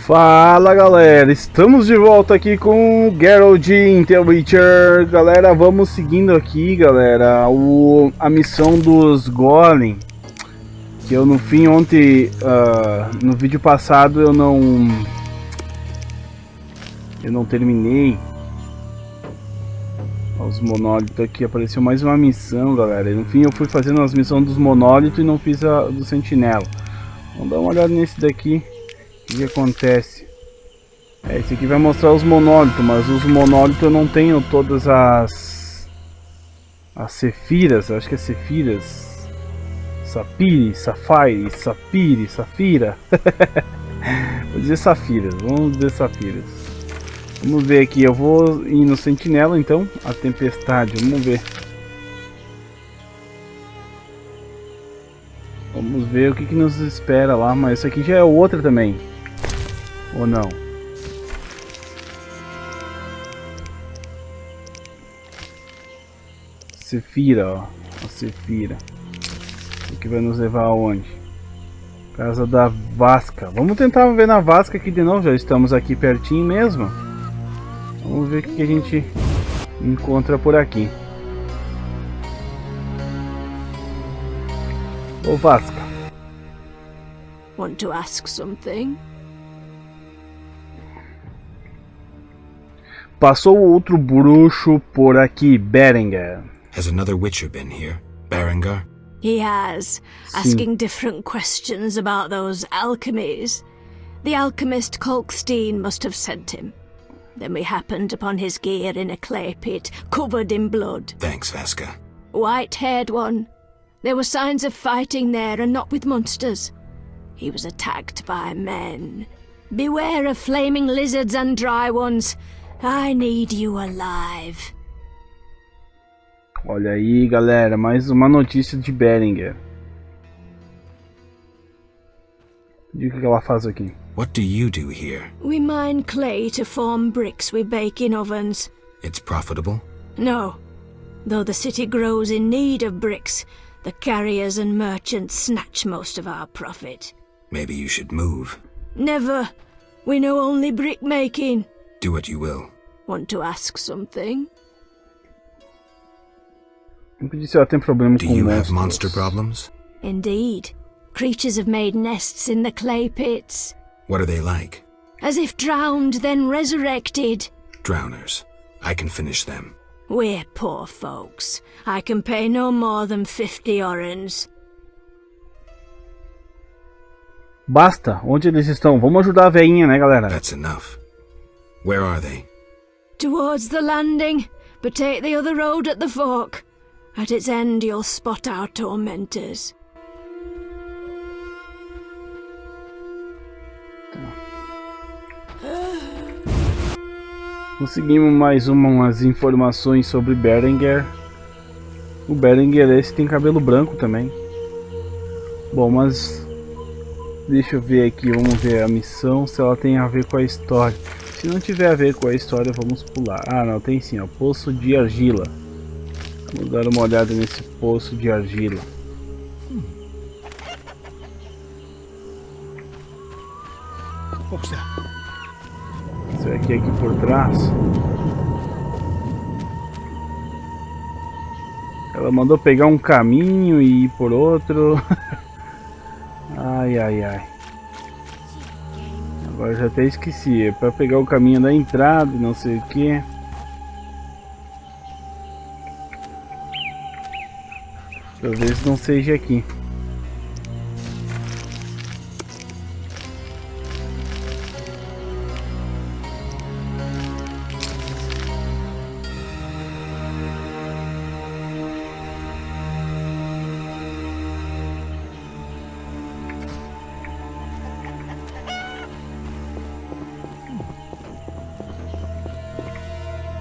Fala galera, estamos de volta aqui com o Geralt in The Witcher. Galera, vamos seguindo aqui, galera, a missão dos Golem. Que eu no fim ontem, no vídeo passado eu não terminei. Os monólitos aqui, apareceu mais uma missão, galera. E no fim eu fui fazendo as missões dos monólitos e não fiz a do sentinela. Vamos dar uma olhada nesse daqui. O que acontece? Esse aqui vai mostrar os monólitos, mas os monólitos eu não tenho todas as cefiras, acho que é cefiras, sapire, safire, sapire, safira. Vou dizer safiras, vamos dizer safiras. Vamos ver aqui, eu vou ir no sentinela então, a tempestade, vamos ver. Vamos ver o que nos espera lá, mas isso aqui já é outra também. Ou não? Sefira, ó. A Sefira. O que vai nos levar aonde? Casa da Vasca. Vamos tentar ver na Vasca aqui de novo. Já estamos aqui pertinho mesmo. Vamos ver o que a gente encontra por aqui. Ô Vasca. Want to ask something? Passou outro bruxo por aqui, Berengar. Has another witcher been here, Berengar? He has, asking different questions about those alchemies. The alchemist Kolkstein must have sent him. Then we happened upon his gear in a clay pit, covered in blood. Thanks, Vaska. White-haired one. There were signs of fighting there, and not with monsters. He was attacked by men. Beware of flaming lizards and dry ones. I need you alive. Olha aí, galera, mais uma notícia de Berengar. E o que ela faz aqui? What do you do here? We mine clay to form bricks we bake in ovens. It's profitable? No. Though the city grows in need of bricks, the carriers and merchants snatch most of our profit. Maybe you should move. Never. We know only brick making. Do what you will. Want to ask something? Nunca disse ela tem problema Do com you have monstros. monster problems? Indeed. Creatures have made nests in the clay pits. What are they like? As if drowned, then resurrected. Drowners. I can finish them. We're poor folks. I can pay no more than 50 orens. Basta, onde eles estão? Vamos ajudar a veinha, né, galera? That's enough. Where are they? Towards the landing, but take the other road at the fork. At its end you'll spot our tormentors. Conseguimos mais umas informações sobre Berengar. O Berengar esse tem cabelo branco também. Bom, mas deixa eu ver aqui, vamos ver a missão, se ela tem a ver com a história. Se não tiver a ver com a história, vamos pular. Ah, não, tem sim, ó, poço de argila. Vamos dar uma olhada nesse poço de argila. Será que é aqui por trás? Ela mandou pegar um caminho e ir por outro. Ai, ai, ai. Agora já até esqueci. É para pegar o caminho da entrada e não sei o que. Talvez não seja aqui.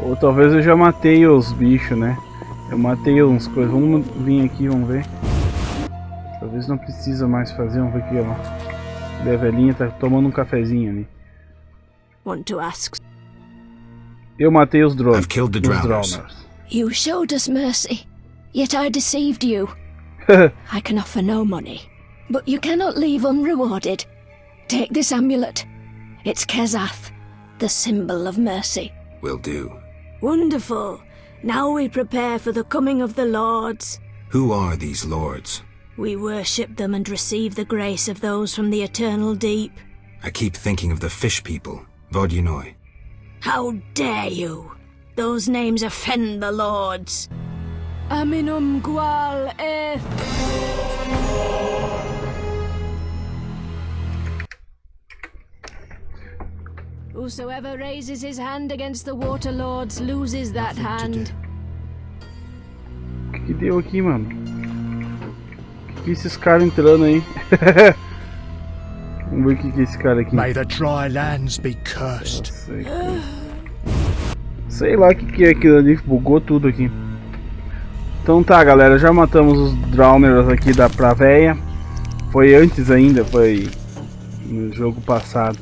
Ou talvez eu já matei os bichos, né? Eu matei uns coisas. Vamos vir aqui, vamos ver. Talvez não precisa mais fazer. Vamos ver aqui, ó. A velhinha tá tomando um cafezinho ali. Want to ask? Eu matei os drones. I've killed the drowners. You showed us mercy, yet I deceived you. I can offer no money, but you cannot leave unrewarded. Take this amulet. It's Kezath, the symbol of mercy. Will do. Wonderful. Now we prepare for the coming of the lords. Who are these lords? We worship them and receive the grace of those from the eternal deep. I keep thinking of the fish people. Vodyanoi. How dare you? Those names offend the lords. Aminum gual eth. Whosoever raises his hand against the water lords loses that hand. O que deu aqui, mano? O que esses caras entrando aí? Vamos ver o que é esse cara aqui. May the dry lands be cursed. Sei lá o que é aquilo ali, bugou tudo aqui. Então tá, galera, já matamos os drowners aqui da praveia. Foi antes ainda, foi no jogo passado.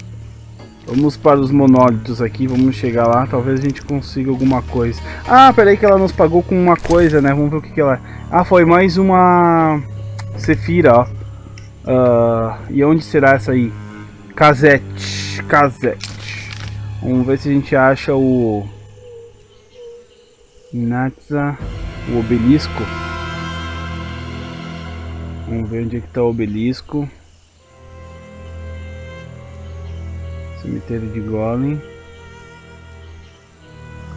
Vamos para os monólitos aqui, vamos chegar lá, talvez a gente consiga alguma coisa. Ah, peraí que ela nos pagou com uma coisa, né? Vamos ver o que ela é. Ah, foi mais uma Sefira, ó. E onde será essa aí? Casete. Vamos ver se a gente acha o Natsa, o obelisco. Vamos ver onde é que está o obelisco. Cemitério de Golem.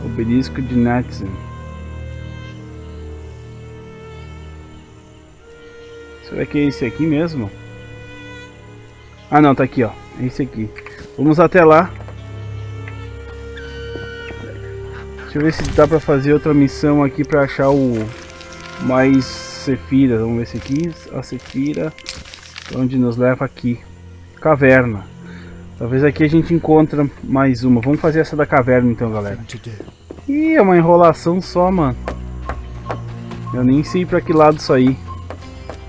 Obelisco de Natsa. Será que é esse aqui mesmo? Ah não, tá aqui ó. É esse aqui. Vamos até lá. Deixa eu ver se dá pra fazer outra missão aqui pra achar o mais Sefiras. Vamos ver se aqui. A Sefira. Onde nos leva aqui. Caverna. Talvez aqui a gente encontre mais uma. Vamos fazer essa da caverna então, galera. Ih, é uma enrolação só, mano. Eu nem sei pra que lado isso aí.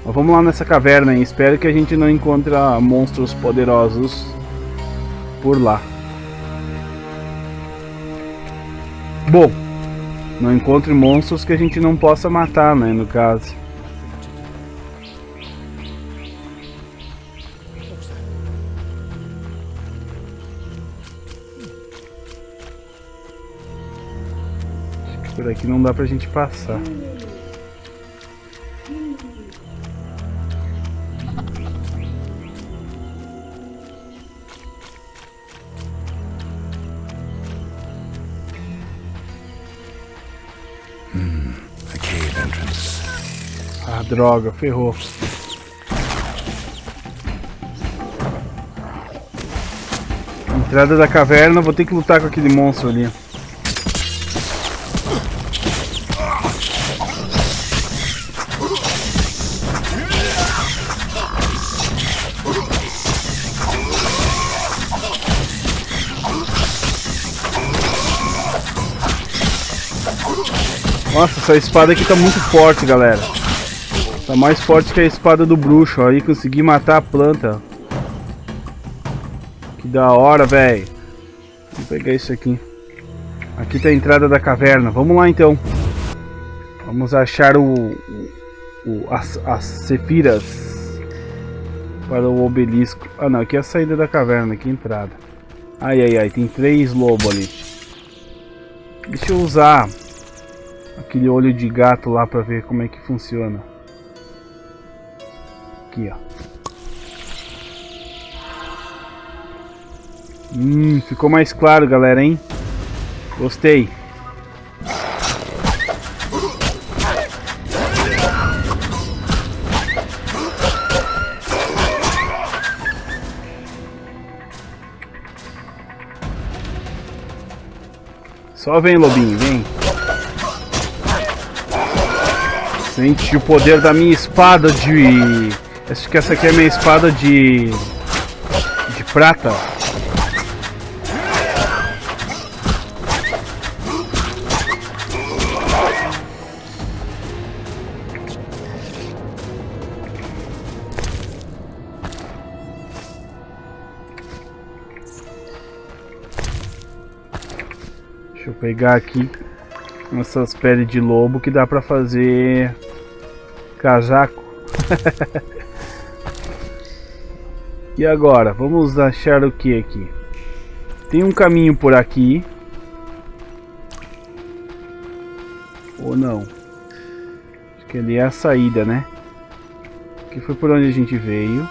Mas vamos lá nessa caverna aí. Espero que a gente não encontre monstros poderosos por lá. Bom, não encontre monstros que a gente não possa matar, né, no caso. Acho que por aqui não dá pra gente passar. A cave entrance. Ah, droga, ferrou. Entrada da caverna, vou ter que lutar com aquele monstro ali. Nossa, essa espada aqui tá muito forte, galera. Tá mais forte que a espada do bruxo. Aí consegui matar a planta. Que da hora, velho. Vou pegar isso aqui. Aqui tá a entrada da caverna. Vamos lá então. Vamos achar as Sefiras para o obelisco. Ah não, aqui é a saída da caverna, aqui é a entrada. Ai ai ai, tem 3 lobos ali. Deixa eu usar aquele olho de gato lá pra ver como é que funciona. Aqui, ó. Ficou mais claro, galera, hein? Gostei. Só vem, lobinho, vem. Sente o poder da minha espada de... Acho que essa aqui é a minha espada de prata. Deixa eu pegar aqui essas peles de lobo que dá pra fazer casaco. E agora, vamos achar o que aqui? Tem um caminho por aqui. Ou não? Acho que ali é a saída, né? Aqui foi por onde a gente veio.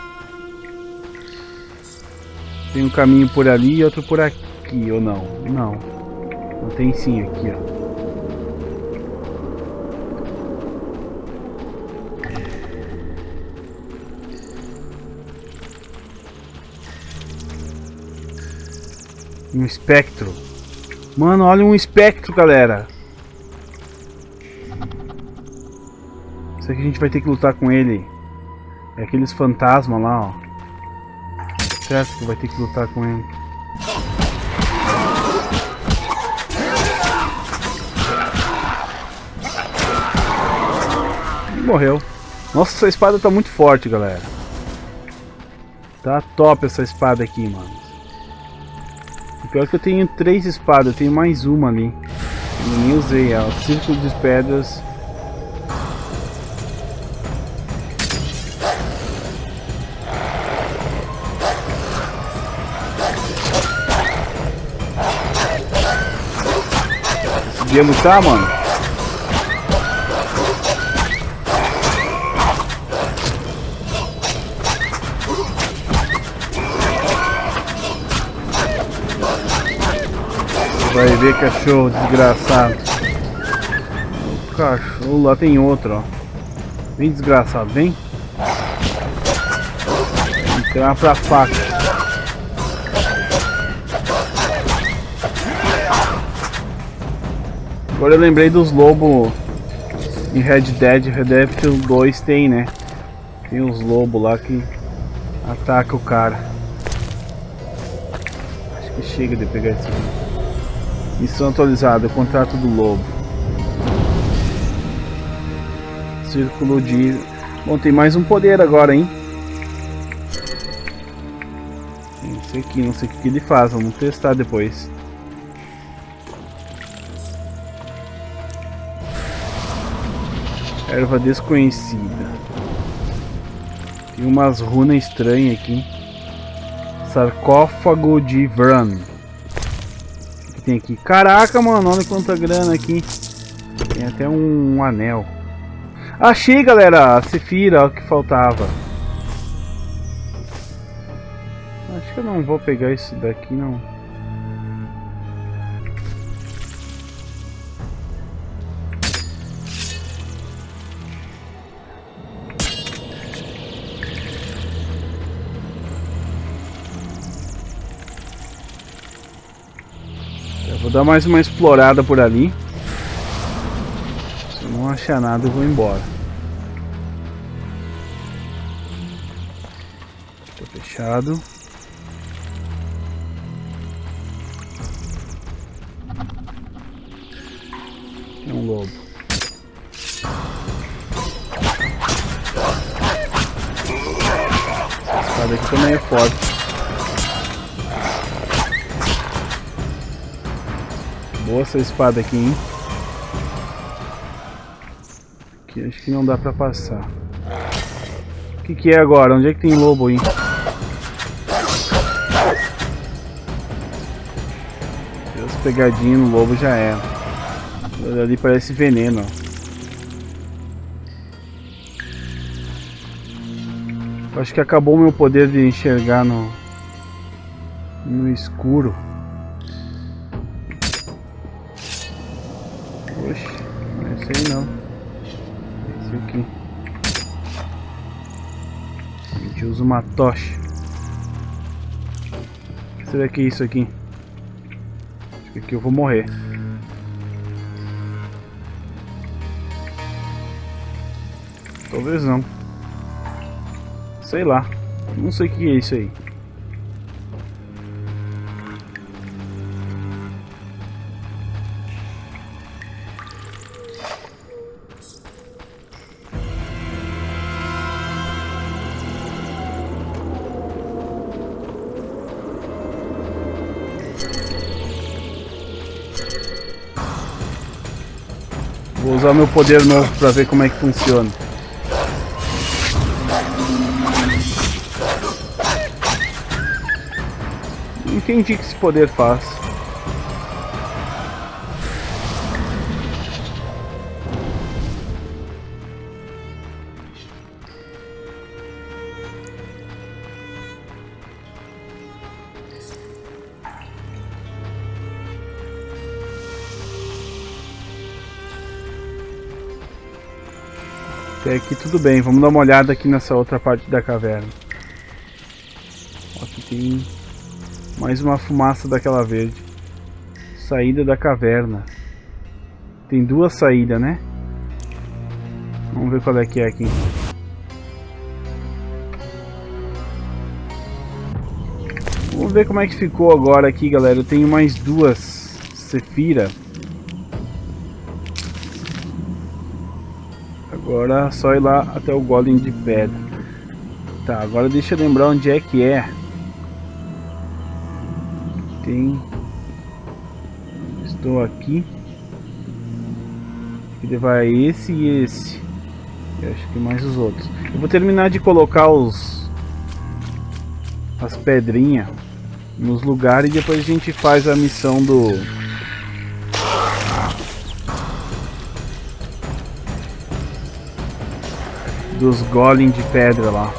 Tem um caminho por ali e outro por aqui, ou não? Não. Não tem sim aqui, ó. Um espectro. Mano, olha um espectro, galera. Será que a gente vai ter que lutar com ele? É aqueles fantasmas lá, ó. Certo que vai ter que lutar com ele. Morreu. Nossa, essa espada tá muito forte, galera. Tá top essa espada aqui, mano. O pior é que eu tenho 3 espadas, eu tenho mais uma ali. Eu nem usei, ó. Círculo de pedras. Consegui lutar, mano? Vai ver, cachorro desgraçado. O cachorro lá tem outro, ó. Vem, desgraçado, vem. Entrar pra faca. Agora eu lembrei dos lobos em Red Dead. Red Dead 2 tem, né? Tem os lobos lá que atacam o cara. Acho que chega de pegar esse aqui. Missão atualizada, contrato do lobo. Círculo de... Bom, tem mais um poder agora, hein? Esse aqui, não sei o que ele faz, vamos testar depois. Erva desconhecida. Tem umas runas estranhas aqui. Sarcófago de Vran. Tem aqui. Caraca, mano, olha quanta grana aqui. Tem até um anel. Achei, galera, a Sefira, o que faltava. Acho que eu não vou pegar isso daqui, não. Vou dar mais uma explorada por ali. Se eu não achar nada, eu vou embora. Tá fechado. Tem um lobo. Essa espada aqui também é forte. Boa essa espada aqui, hein? Aqui acho que não dá pra passar. O que é agora? Onde é que tem lobo aí? Deu as pegadinhas no lobo, já era. Ali parece veneno, ó. Acho que acabou o meu poder de enxergar no escuro. Oxe, não é esse aí não. Esse aqui. A gente usa uma tocha. O que será que é isso aqui? Acho que aqui eu vou morrer. Talvez não. Sei lá. Não sei o que é isso aí. Vou usar meu poder novo para ver como é que funciona. Entendi o que esse poder faz. Até aqui tudo bem, vamos dar uma olhada aqui nessa outra parte da caverna. Aqui tem mais uma fumaça daquela verde. Saída da caverna. Tem duas saídas, né? Vamos ver qual é que é aqui. Vamos ver como é que ficou agora aqui, galera. Eu tenho mais duas Sefira. Agora é só ir lá até o golem de pedra. Tá, agora deixa eu lembrar onde é que é. Tem... Estou aqui. Tem que levar esse e esse. Eu acho que mais os outros. Eu vou terminar de colocar as pedrinhas nos lugares e depois a gente faz a missão dos golem de pedra lá.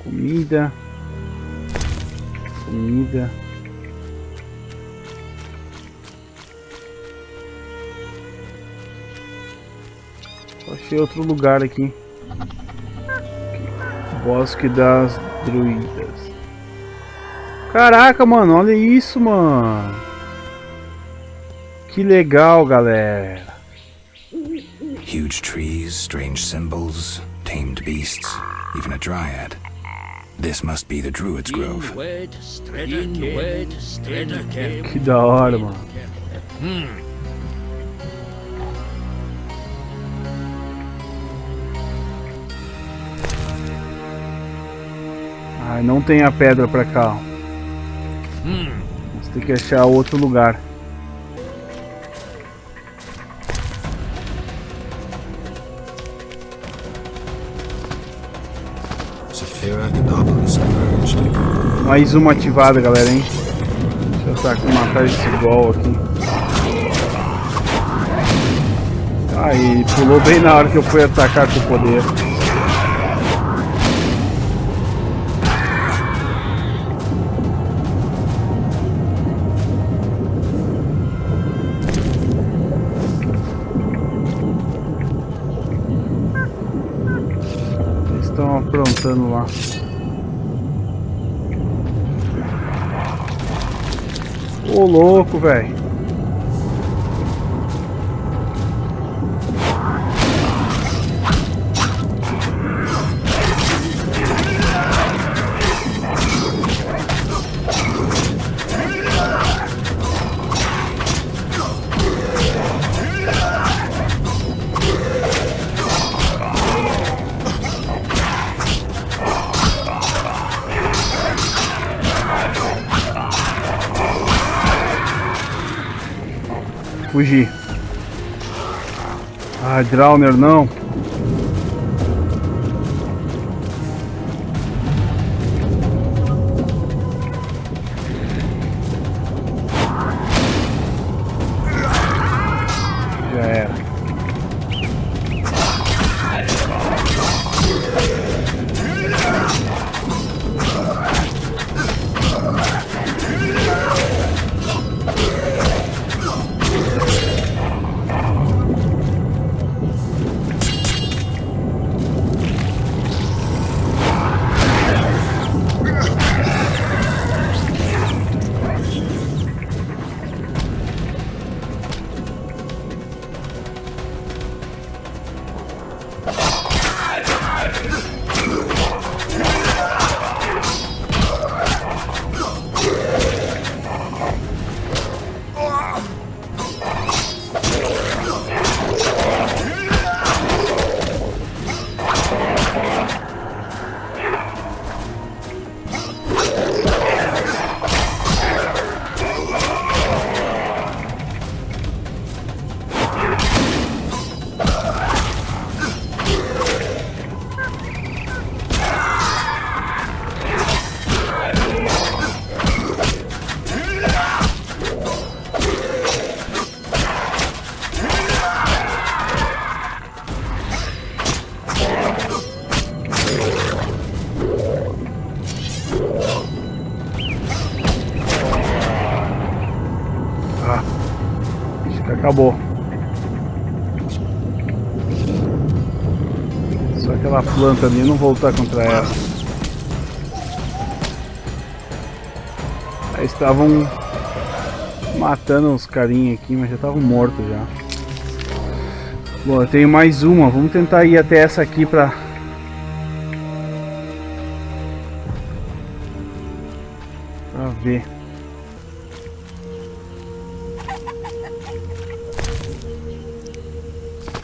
Comida. Comida. Achei outro lugar aqui. Bosque das Druidas. Caraca, mano, olha isso, mano. Que legal, galera. Huge trees, strange symbols, tamed beasts, even a dryad. This must be the Druid's Grove. Que da hora, mano. Ai, não tem a pedra pra cá. Vamos ter que achar outro lugar. Mais uma ativada, galera, hein? Deixa eu matar esse gol aqui. Aí, pulou bem na hora que eu fui atacar com o poder. Eles estão aprontando lá. Ô louco, velho. Fugir. Ah, Drowner não. Já era. Acabou. Só aquela planta ali, não vou lutar contra ela. Aí estavam matando os carinha aqui, mas já estavam mortos já. Bom, eu tenho mais uma. Vamos tentar ir até essa aqui pra ver.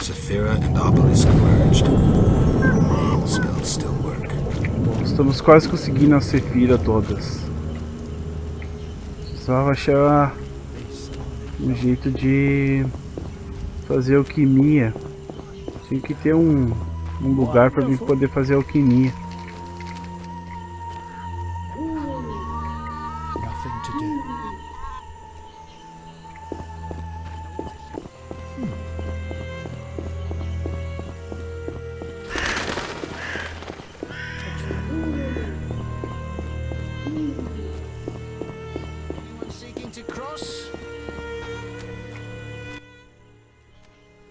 Saphira and obelisk merged. Spells still work. Bom, estamos quase conseguindo a Sefira todas. Precisava achar um jeito de fazer alquimia. Tinha que ter um lugar para mim poder fazer alquimia. Nothing to do.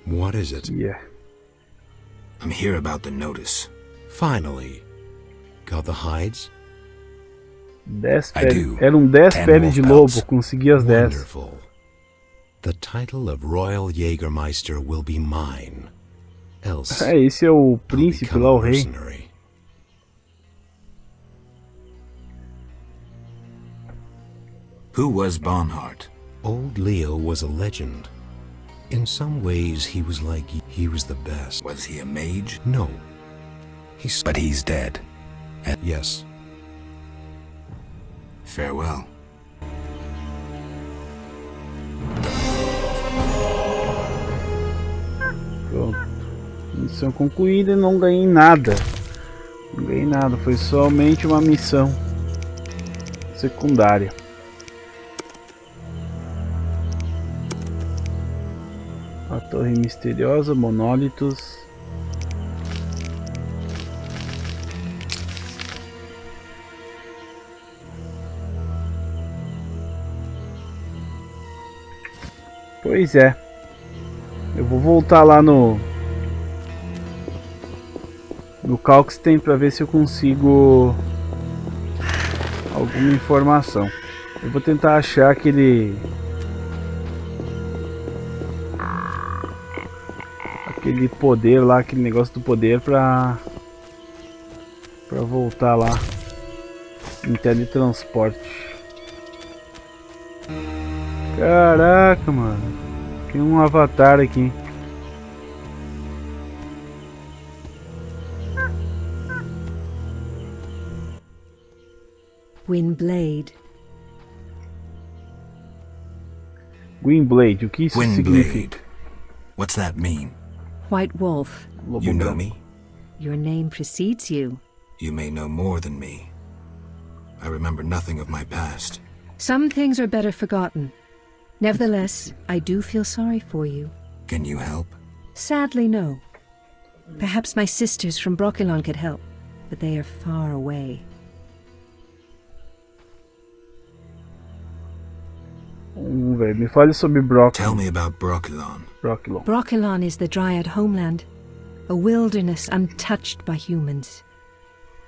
What is it? Yeah. I'm here about the notice. Finally. Got the hides? 10 I do. Eram 10 10 peles de wolf lobo, pelts. consegui as 10. Wonderful. The title of Royal Jägermeister will be mine. Else, Esse é o I'll príncipe become lá, a o rei. mercenary. Who was Bonhart? Old Leo was a legend. In some ways, he was the best. Was he a mage? No. But he's dead. Yes. Farewell. Pronto. Missão concluída e não ganhei nada. Não ganhei nada, foi somente uma missão secundária. A torre misteriosa, monólitos. Pois é. Eu vou voltar lá no Calxten para ver se eu consigo alguma informação. Eu vou tentar achar aquele poder lá, aquele negócio do poder para voltar lá em teletransporte. Caraca, mano. Tem um avatar aqui. Windblade. Windblade, o que isso significa? Windblade. What's that mean? White Wolf. Lobo You know branco. me? Your name precedes you. You may know more than me. I remember nothing of my past. Some things are better forgotten. Nevertheless, I do feel sorry for you. Can you help? Sadly, no. Perhaps my sisters from Brokilon could help, but they are far away. Velho, me fale sobre Brock. Tell me about Brokilon. Brokilon. Brokilon is the Dryad homeland, a wilderness untouched by humans.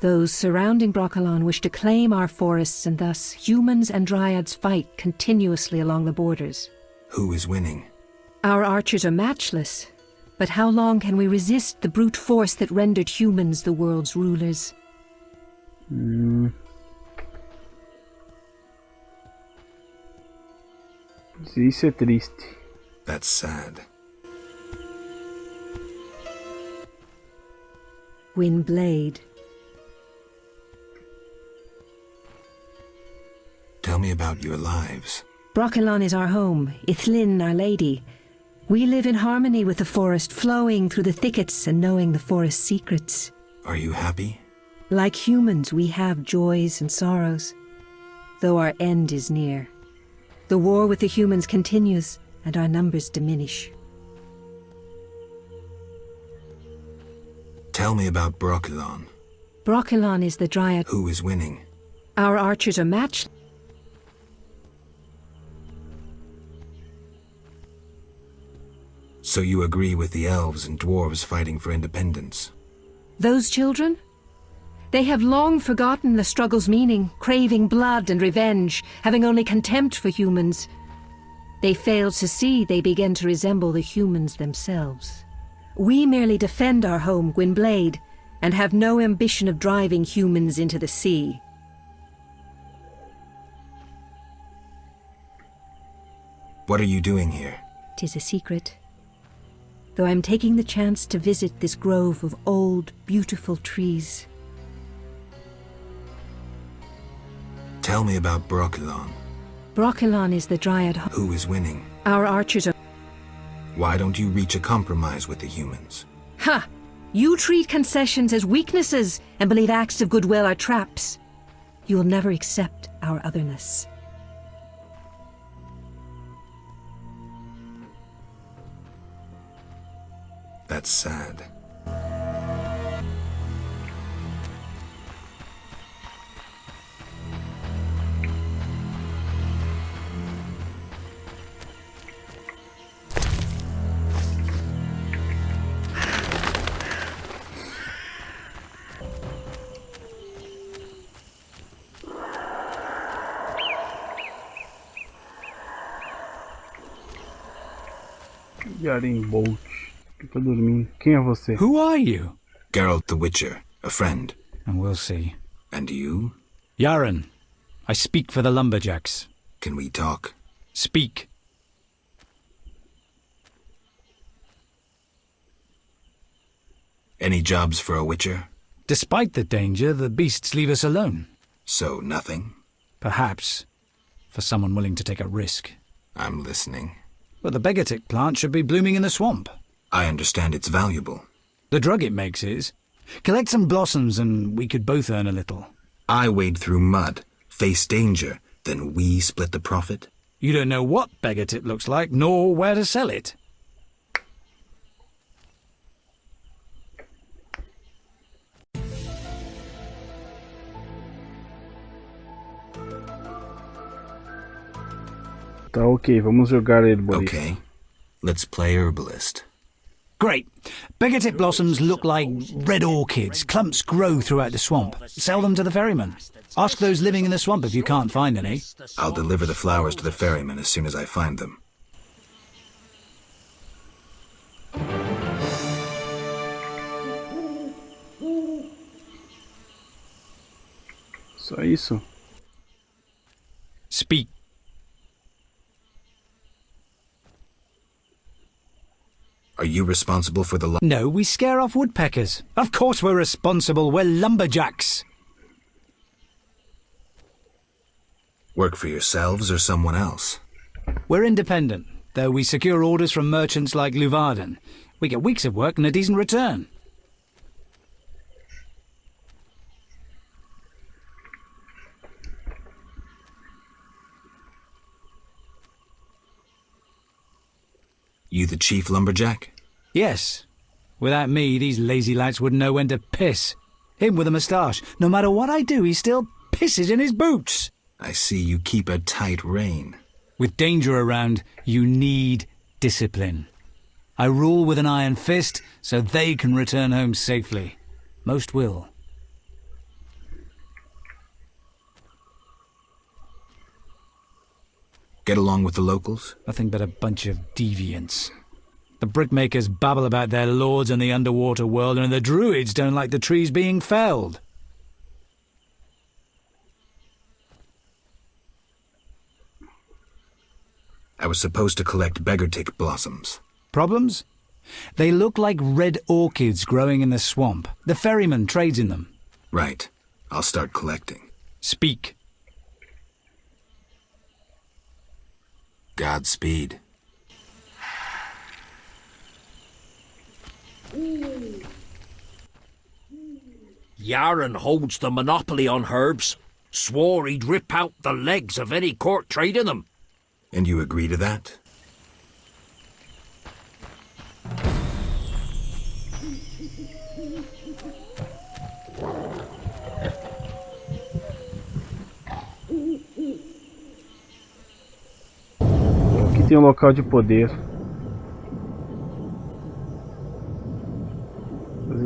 Those surrounding Brokilon wish to claim our forests, and thus humans and Dryads fight continuously along the borders. Who is winning? Our archers are matchless, but how long can we resist the brute force that rendered humans the world's rulers? Isso é triste. That's sad. Windblade. Tell me about your lives. Brokilon is our home, Ithlin our lady. We live in harmony with the forest, flowing through the thickets and knowing the forest's secrets. Are you happy? Like humans, we have joys and sorrows, though our end is near. The war with the humans continues, and our numbers diminish. Tell me about Brokilon. Brokilon is the Dryad. Who is winning? Our archers are matched. So you agree with the elves and dwarves fighting for independence? Those children? They have long forgotten the struggle's meaning, craving blood and revenge, having only contempt for humans. They fail to see they begin to resemble the humans themselves. We merely defend our home, Gwynblade, and have no ambition of driving humans into the sea. What are you doing here? 'Tis a secret. Though I'm taking the chance to visit this grove of old, beautiful trees. Tell me about Brokilon. Brokilon is the Dryad. Who is winning? Our archers are... Why don't you reach a compromise with the humans? Ha! You treat concessions as weaknesses and believe acts of goodwill are traps. You will never accept our otherness. That's sad. Yaren Bolt. Tô dormindo. Quem é você? Who are you? Geralt the Witcher, a friend. And we'll see. And you? Yaren, I speak for the lumberjacks. Can we talk? Speak. Any jobs for a Witcher? Despite the danger, the beasts leave us alone. So nothing? Perhaps. For someone willing to take a risk. I'm listening. But the Begatic plant should be blooming in the swamp. I understand it's valuable. The drug it makes is. Collect some blossoms and we could both earn a little. I wade through mud, face danger, then we split the profit? You don't know what Begatic looks like, nor where to sell it. Tá ok, vamos jogar herborista. Okay, let's play herbalist. Great. Begatic blossoms look like red orchids. Clumps grow throughout the swamp. Sell them to the ferryman. Ask those living in the swamp if you can't find any. I'll deliver the flowers to the ferryman as soon as I find them. Só isso. Speak. Are you responsible for the No, we scare off woodpeckers. Of course we're responsible. We're lumberjacks. Work for yourselves or someone else? We're independent, though we secure orders from merchants like Luvarden. We get weeks of work and a decent return. You the chief lumberjack? Yes. Without me, these lazy lads wouldn't know when to piss. Him with a moustache. No matter what I do, he still pisses in his boots. I see you keep a tight rein. With danger around, you need discipline. I rule with an iron fist, so they can return home safely. Most will. Get along with the locals? Nothing but a bunch of deviants. The brickmakers babble about their lords and the underwater world, and the druids don't like the trees being felled. I was supposed to collect Begatic blossoms. Problems? They look like red orchids growing in the swamp. The ferryman trades in them. Right. I'll start collecting. Speak. Godspeed. Yaren holds the monopoly on herbs. Swore he'd rip out the legs of any court trading them. And you agree to that? Aqui tem um local de poder.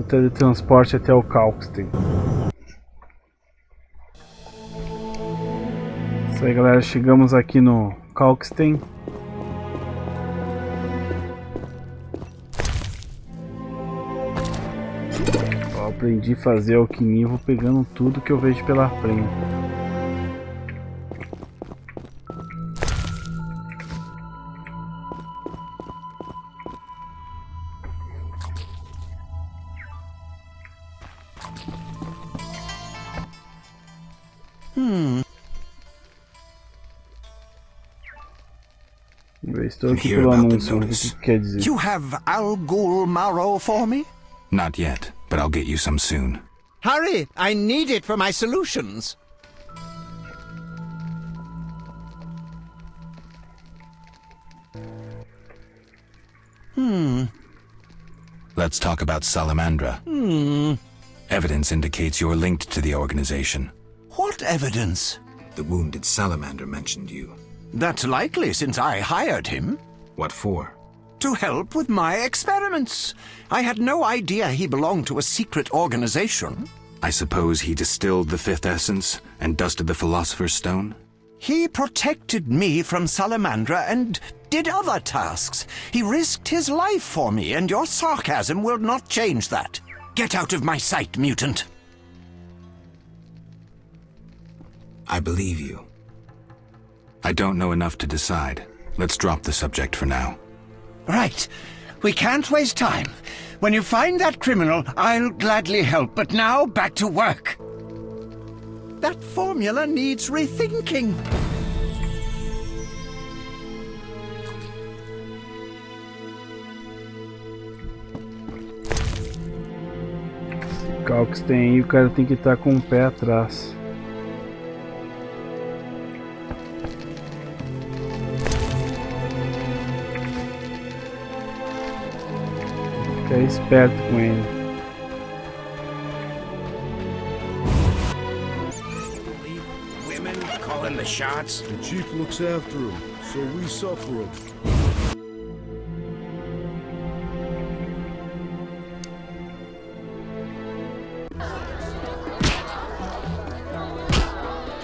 teletransporte até o Kalkstein. Isso aí, galera, chegamos aqui no Kalkstein. Ó, aprendi a fazer alquimia, vou pegando tudo que eu vejo pela frente. Estou aqui pelo anúncio, o que quer dizer? You have Algul marrow for me? Not yet, but I'll get you some soon. Hurry! I need it for my solutions. Let's talk about Salamandra. Evidence indicates you're linked to the organization. What evidence? The wounded salamander mentioned you. That's likely since I hired him. What for? To help with my experiments. I had no idea he belonged to a secret organization. I suppose he distilled the fifth essence and dusted the Philosopher's Stone? He protected me from Salamandra and did other tasks. He risked his life for me, and your sarcasm will not change that. Get out of my sight, mutant. I believe you. I don't know enough to decide. Let's drop the subject for now. Right. We can't waste time. When you find that criminal, I'll gladly help, but now back to work. That formula needs rethinking. Kalkstein aí, o cara tem que estar com o pé atrás. Ficar esperto com ele. Women calling the shots. The chief looks after him, so we suffer him.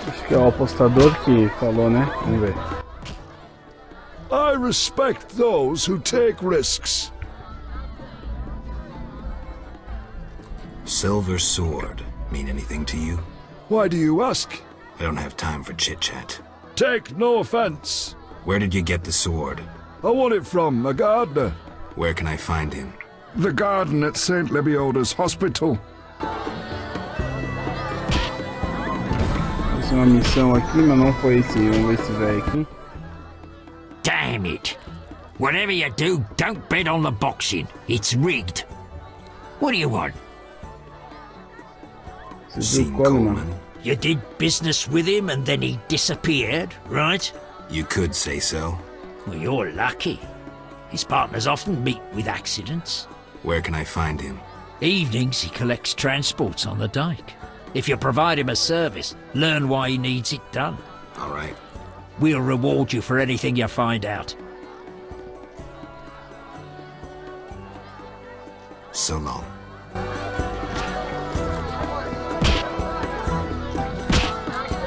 Acho que é o apostador que falou, né? Vamos ver. I respect those who take risks. Silver sword mean anything to you? Why do you ask? I don't have time for chit-chat. Take no offense. Where did you get the sword? I want it from a gardener. Where can I find him? The garden at St. Lebioda's hospital. Fiz uma missão aqui, mas não foi esse. Vamos ver esse velho aqui. Damn it. Whatever you do, don't bet on the boxing. It's rigged. What do you want? Você viu o Coleman? You did business with him and then he disappeared, right? You could say so. Well, you're lucky. His partners often meet with accidents. Where can I find him? Evenings he collects transports on the dike. If you provide him a service, learn why he needs it done. All right. We'll reward you for anything you find out. So long.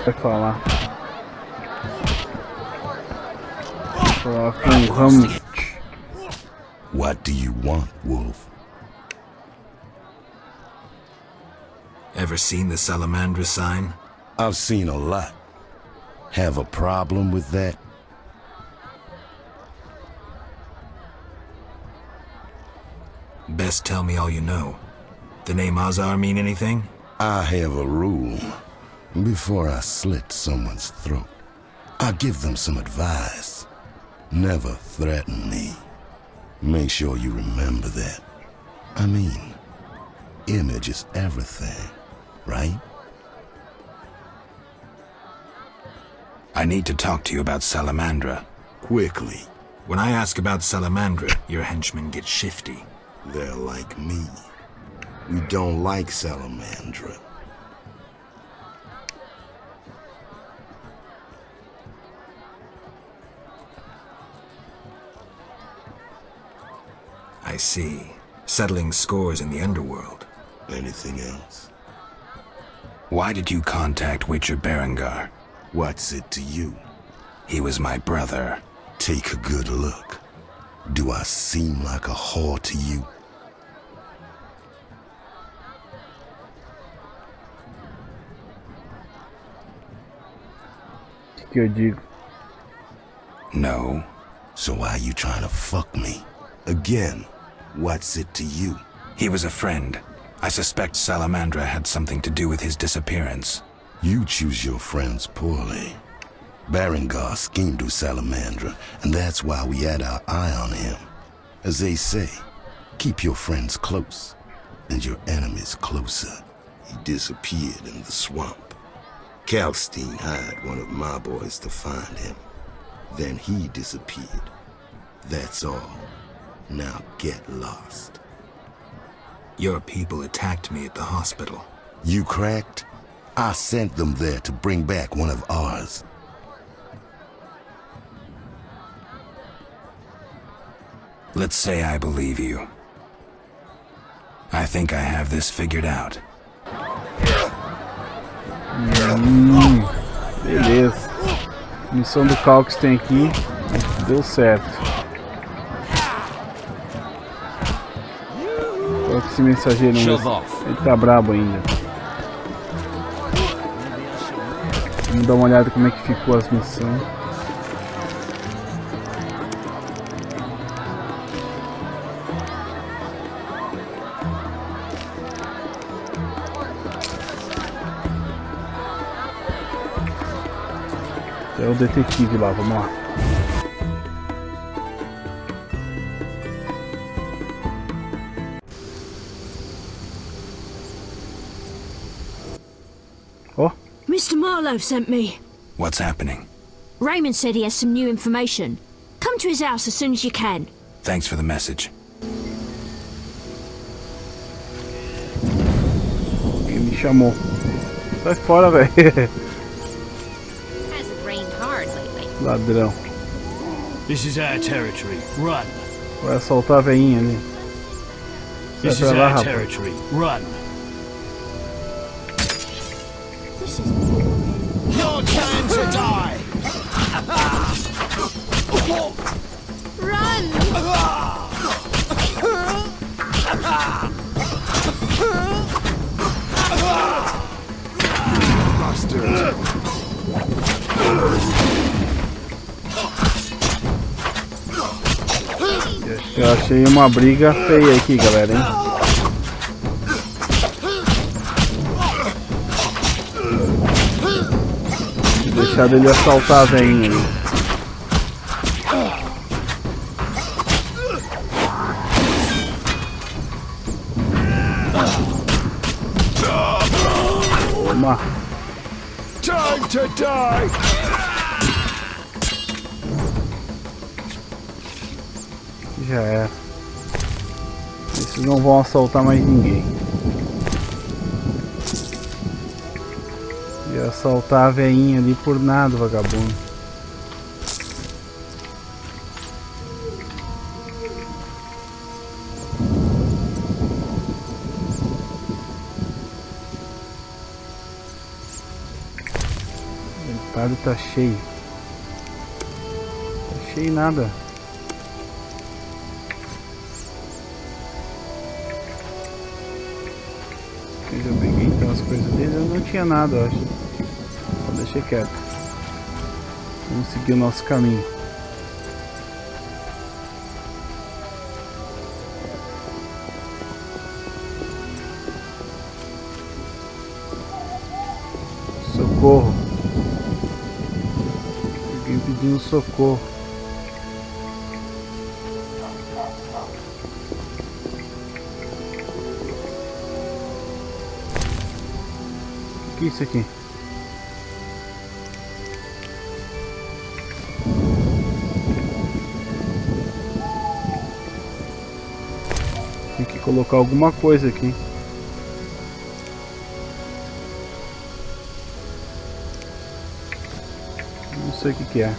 Vai falar. Vou falar com o Ramos. What do you want, Wolf? Ever seen the Salamandra sign? I've seen a lot. Have a problem with that? Best tell me all you know. The name Azar mean anything? I have a rule. Before I slit someone's throat, I give them some advice. Never threaten me. Make sure you remember that. I mean, image is everything, right? I need to talk to you about Salamandra. Quickly. When I ask about Salamandra, your henchmen get shifty. They're like me. We don't like Salamandra. I see. Settling scores in the underworld. Anything else? Why did you contact Witcher Berengar? What's it to you? He was my brother. Take a good look. Do I seem like a whore to you? O que eu digo? No. So why are you trying to fuck me? Again, what's it to you? He was a friend. I suspect Salamandra had something to do with his disappearance. You choose your friends poorly. Berengar schemed with Salamandra, and that's why we had our eye on him. As they say, keep your friends close, and your enemies closer. He disappeared in the swamp. Kalstein hired one of my boys to find him. Then he disappeared. That's all. Now get lost. Your people attacked me at the hospital. You cracked? I sent them there to bring back one of ours. Let's say I believe you. I think I have this figured out. Beleza. Missão do Calx tem aqui. Deu certo. Só que esse mensageiro não... Ele tá brabo ainda. Vamos dar uma olhada como é que ficou as missões. É o detetive lá, vamos lá. Oh. Mr. Marlowe sent me. What's happening? Raymond said he has some new information. Come to his house as soon as you can. Thanks for the message. Ele me chamou. Sai fora, velho. Ladrão. This is our territory. Run. Vai assaltar a veinha ali. This is our territory. Run. Your turn to die. Run! Bastard. Eu achei uma briga feia aqui, galera, hein? Deixar ele assaltar a veinha ali. Toma. Time to die. Já é. Esses não vão assaltar mais ninguém. Ia assaltar a veinha ali por nada, vagabundo. O inventário tá cheio. Tá cheio nada. Eu já peguei então as coisas dele, eu não tinha nada, eu acho. Só deixei quieto. Vamos seguir o nosso caminho. Socorro. Alguém pedindo socorro. O que é isso aqui? Tem que colocar alguma coisa aqui. Não sei o que é.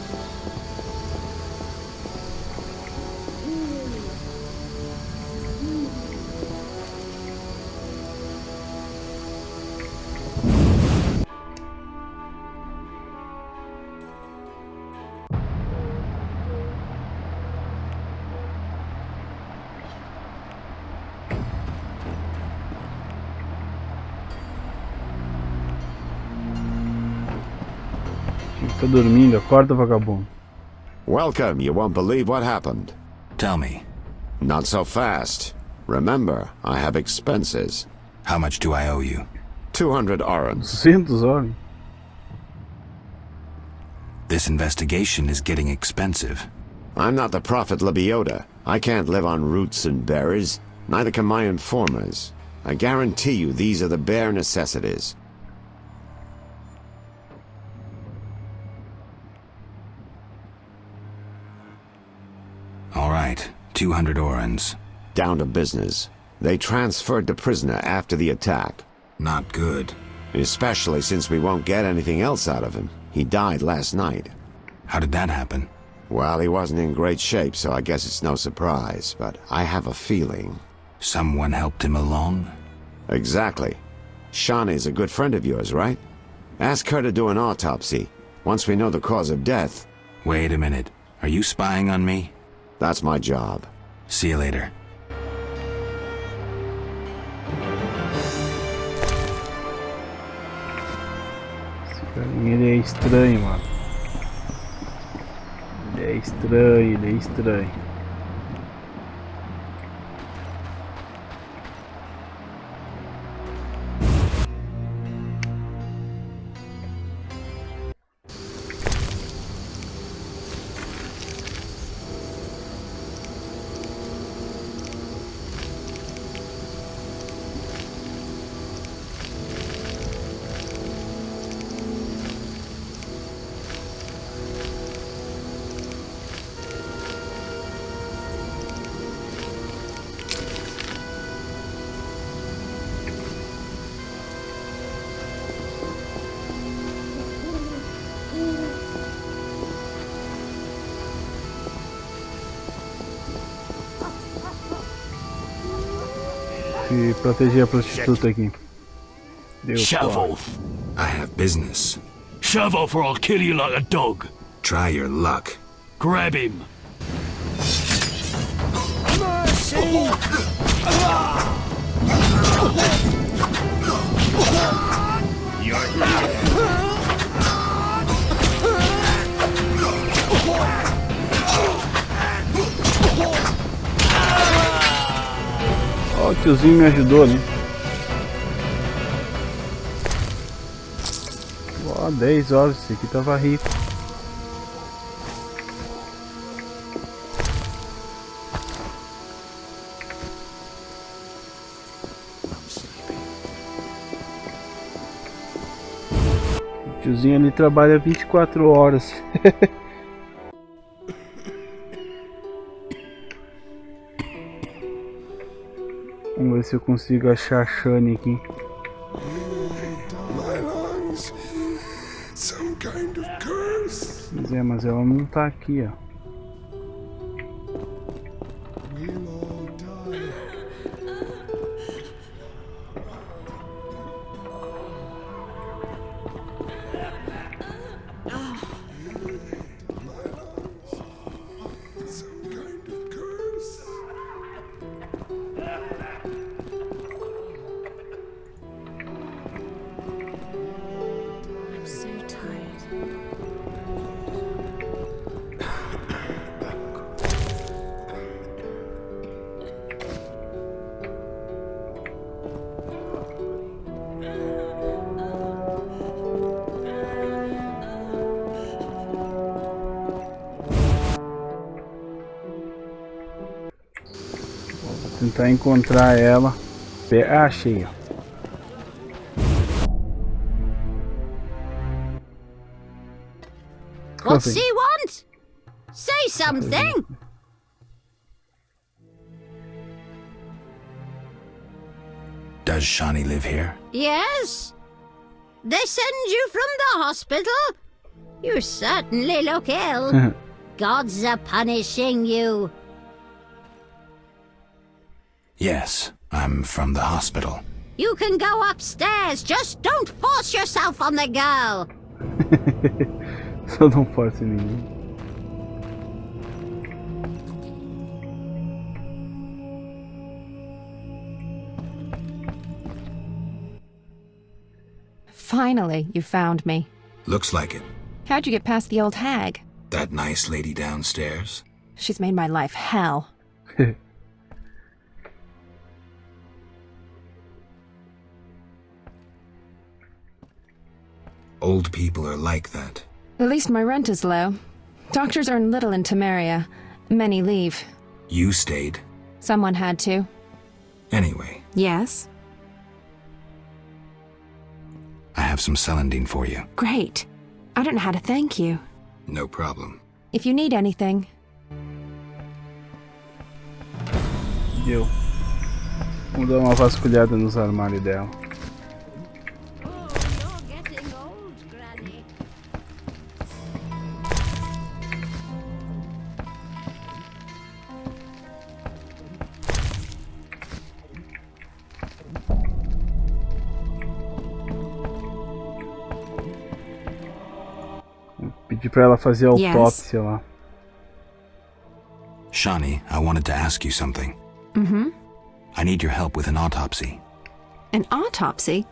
Tô dormindo, acorda, vagabundo. Welcome. You won't believe what happened. Tell me. Not so fast. Remember, I have expenses. How much do I owe you? 200 orens. 200 horas. This investigation is getting expensive. I'm not the prophet Lebioda. I can't live on roots and berries. Neither can my informers. I guarantee you these are the bare necessities. All right, 200 orens. Down to business. They transferred the prisoner after the attack. Not good. Especially since we won't get anything else out of him. He died last night. How did that happen? Well, he wasn't in great shape, so I guess it's no surprise, but I have a feeling. Someone helped him along? Exactly. Shawnee's a good friend of yours, right? Ask her to do an autopsy, once we know the cause of death. Wait a minute. Are you spying on me? That's my job. See you later. Esse carinha, ele é estranho, mano. Ele é estranho, ele é estranho. E proteger a prostituta aqui. Deu Shove quatro. off. I have business. Shove off or I'll kill you like a dog. Try your luck. Grab him. Ó, o tiozinho me ajudou, né? Ó, 10 horas, esse aqui tava rico. O tiozinho ali trabalha 24 horas. Vamos ver se eu consigo achar a Shani aqui. Mas ela não tá aqui, ó. Tentar encontrar ela. Ah, achei, ó. What's he want? Say something. Does Shawnee live here? Yes. They send you from the hospital? You certainly look ill. Gods are punishing you. Yes, I'm from the hospital. You can go upstairs. Just don't force yourself on the girl. Só não force ninguém. Finally, you found me. Looks like it. How'd you get past the old hag? That nice lady downstairs? She's made my life hell. Old people are like that. At least my rent is low. Doctors earn little in Temeria. Many leave. You stayed. Someone had to. Anyway. Yes? I have some celandine for you. Great. I don't know how to thank you. No problem. If you need anything. Deu. Vamos dar uma vasculhada nos armários dela. Pedi pra ela fazer a autópsia lá. Shani, I wanted to ask you something. Mm-hmm. I need your help with an autopsy. An autopsy?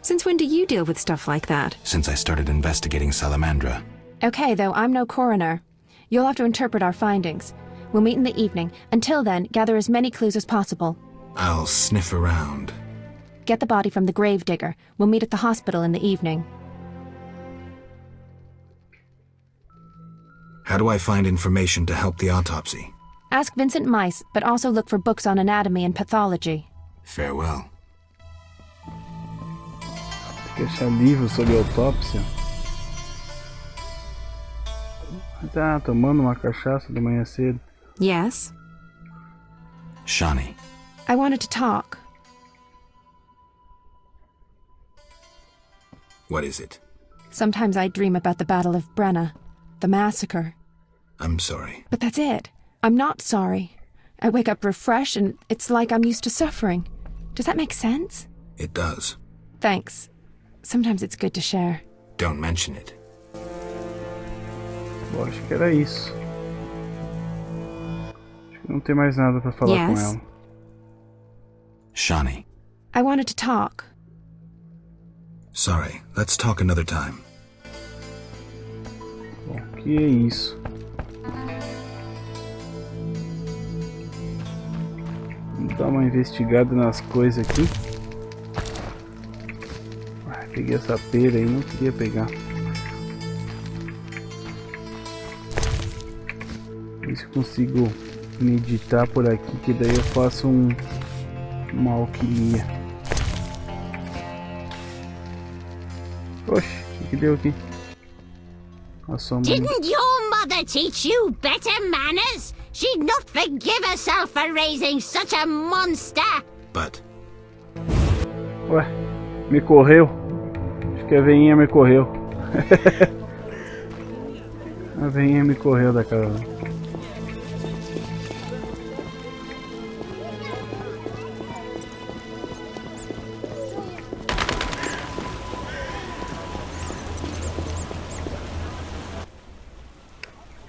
Since when do you deal with stuff like that? Since I started investigating Salamandra. Okay, though I'm no coroner. You'll have to interpret our findings. We'll meet in the evening. Until then, gather as many clues as possible. I'll sniff around. Get the body from the gravedigger. We'll meet at the hospital in the evening. How do I find information to help the autopsy? Ask Vincent Mice, but also look for books on anatomy and pathology. Farewell. Tem que achar livros sobre autópsia. Ah, tomando uma cachaça de manhã cedo. Yes? Shani. I wanted to talk. What is it? Sometimes I dream about the Battle of Brenna, the massacre. I'm sorry. But that's it. I'm not sorry. I wake up refreshed and it's like I'm used to suffering. Does that make sense? It does. Thanks. Sometimes it's good to share. Don't mention it. Bom, acho que era isso. Acho que não tem mais nada pra falar com ela. Shani. I wanted to talk. Sorry, let's talk another time. Bom, que é isso? Vamos dar uma investigada nas coisas aqui. Ah, peguei essa pera aí, não queria pegar. Ver se eu consigo meditar por aqui, que daí eu faço uma alquimia. Oxe, o que deu aqui? Didn't your mother teach you better manners? She'd not forgive herself for raising such a monster. But... Ué, me correu. Acho que a veinha me correu. A veinha me correu da cara.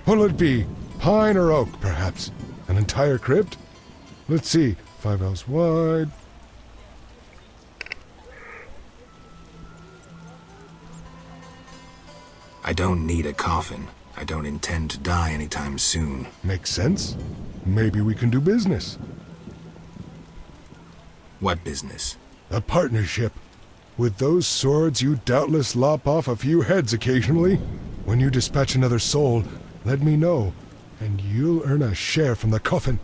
What'll it be? Pine or oak, perhaps? An entire crypt? Let's see. 5 ells wide. I don't need a coffin. I don't intend to die anytime soon. Makes sense. Maybe we can do business. What business? A partnership. With those swords, you doubtless lop off a few heads occasionally. When you dispatch another soul, let me know, and you'll earn a share from the coffin.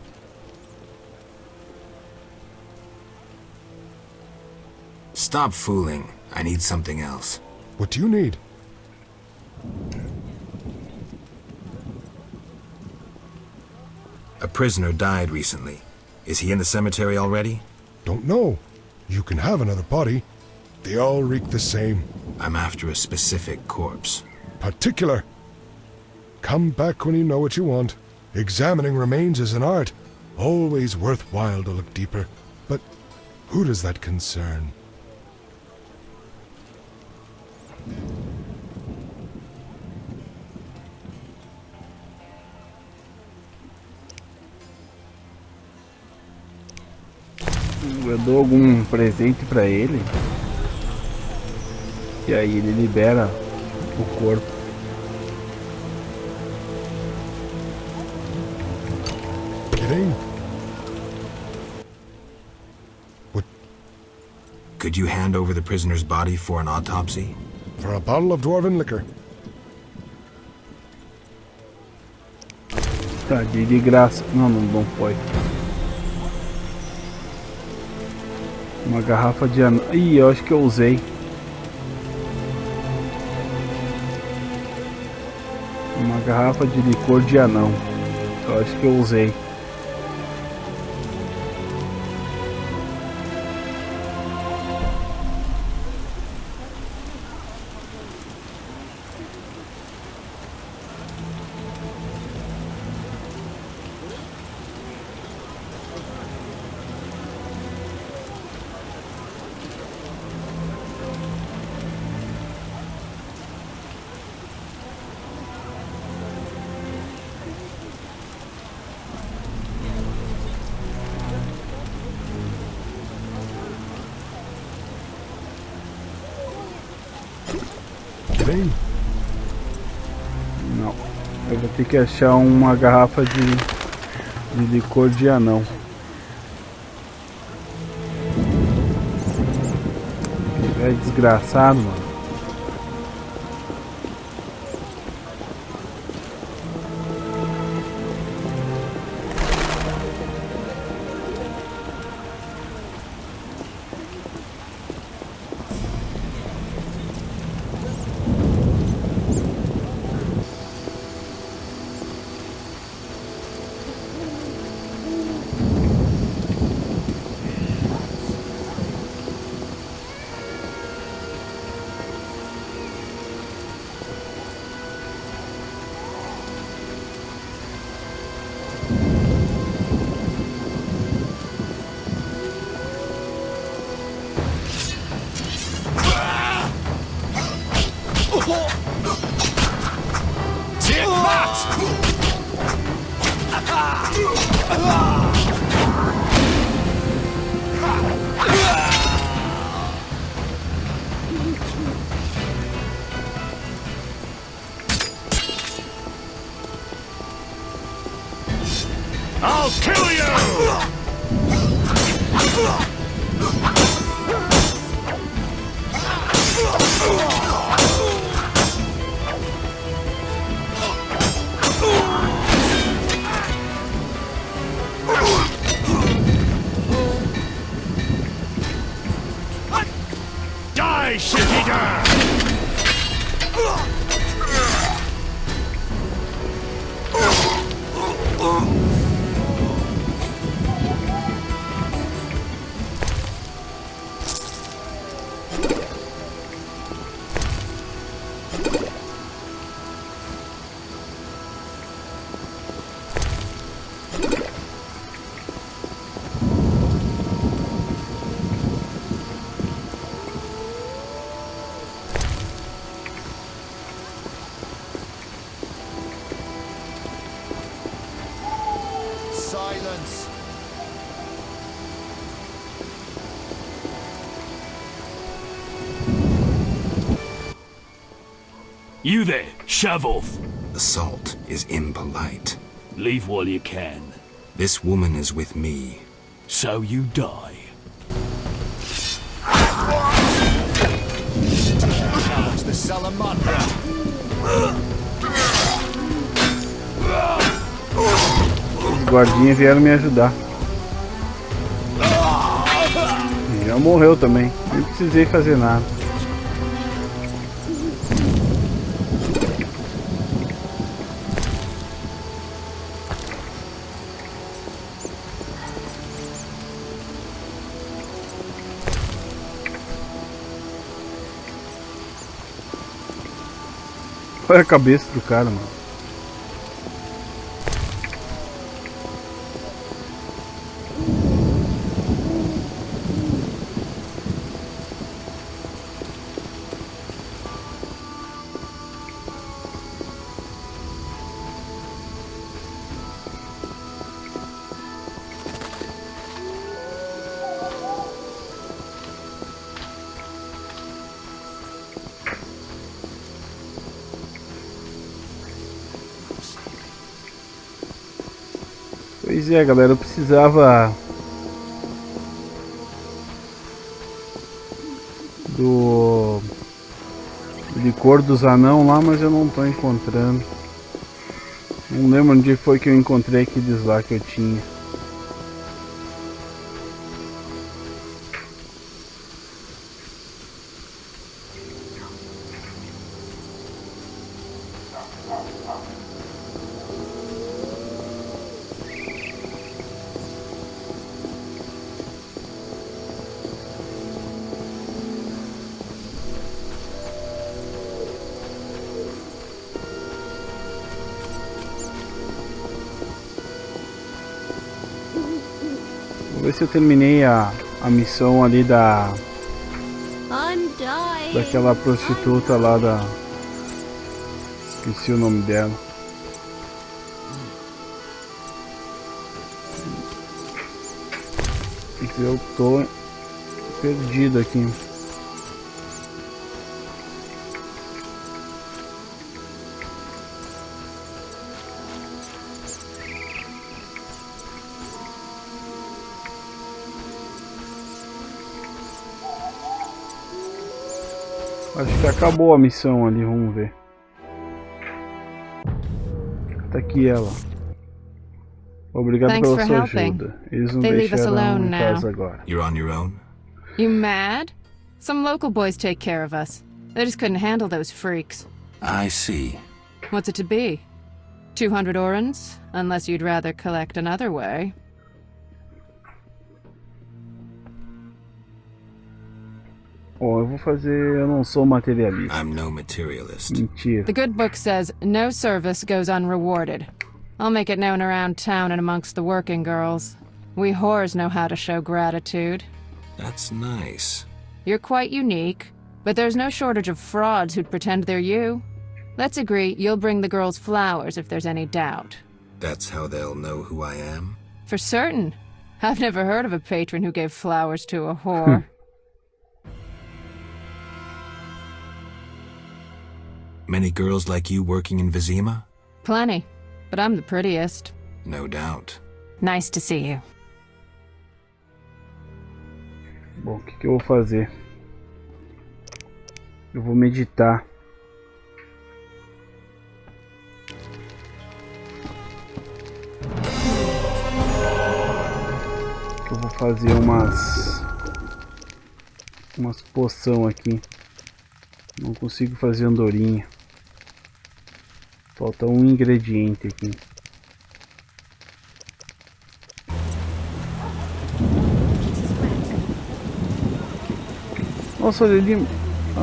Stop fooling. I need something else. What do you need? A prisoner died recently. Is he in the cemetery already? Don't know. You can have another body. They all reek the same. I'm after a specific corpse. Particular. Come back when you know what you want. Examining remains is an art. Always worthwhile to look deeper. But who does that concern? Eu dou algum presente pra ele. E aí ele libera o corpo. G'day. Could you hand over the prisoner's body for an autopsy? For a bottle of dwarven liquor. Tá, de graça. Não foi. Uma garrafa de anão. Ih, eu acho que eu usei. Uma garrafa de licor de anão. Eu acho que eu usei. G'day. Não. Eu vou ter que achar uma garrafa de licor de anão. É desgraçado, mano. I'll kill you! Die, shit-eater! Silence. You there, shove off. Assault is impolite. Leave while you can. This woman is with me. So you die. Challenge the Salamandra. Os guardinhas vieram me ajudar. Já morreu também. Nem precisei fazer nada. Olha a cabeça do cara, mano. Pois é, galera, eu precisava do licor dos anão lá, mas eu não tô encontrando. Não lembro onde foi que eu encontrei aqueles lá que eu tinha. Vou ver se eu terminei a missão ali daquela prostituta lá da... Esqueci o nome dela. Eu tô perdido aqui. Acho que acabou a missão ali, vamos ver. Tá aqui ela. Obrigado pela sua ajuda. Eles não deixaram em casa agora. You're on your own? You mad? Some local boys take care of us. They just couldn't handle those freaks. I see. What's it to be? 200 orens? Unless you'd rather collect another way. Bom, eu vou fazer... Eu não sou materialista. I'm no materialist. Mentira. The good book says, no service goes unrewarded. I'll make it known around town and amongst the working girls. We whores know how to show gratitude. That's nice. You're quite unique, but there's no shortage of frauds who'd pretend they're you. Let's agree you'll bring the girls flowers if there's any doubt. That's how they'll know who I am? For certain. I've never heard of a patron who gave flowers to a whore. Many girls like you working in Vizima? Plenty, but I'm the prettiest. No doubt. Nice to see you. Bom, o que eu vou fazer? Eu vou meditar. Eu vou fazer umas poção aqui. Não consigo fazer andorinha. Falta um ingrediente aqui. Nossa, olha ali.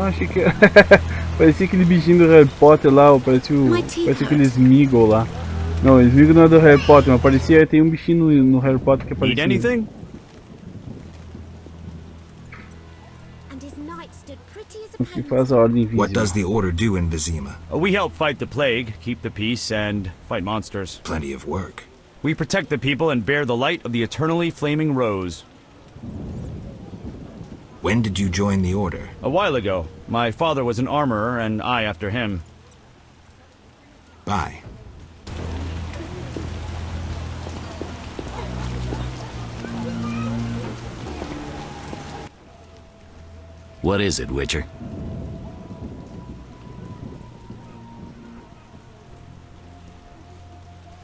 Achei que... parecia aquele bichinho do Harry Potter lá. Parecia aquele Smeagol lá. Não, o Smeagol não é do Harry Potter, mas parecia... Tem um bichinho no Harry Potter que aparecia. Need anything? Que faz a ordem invisível. What does the order do in Vizima? We help fight the plague, keep the peace, and fight monsters. Plenty of work. We protect the people and bear the light of the eternally flaming rose. When did you join the order? A while ago. My father was an armorer, and I after him. Bye. What is it, Witcher?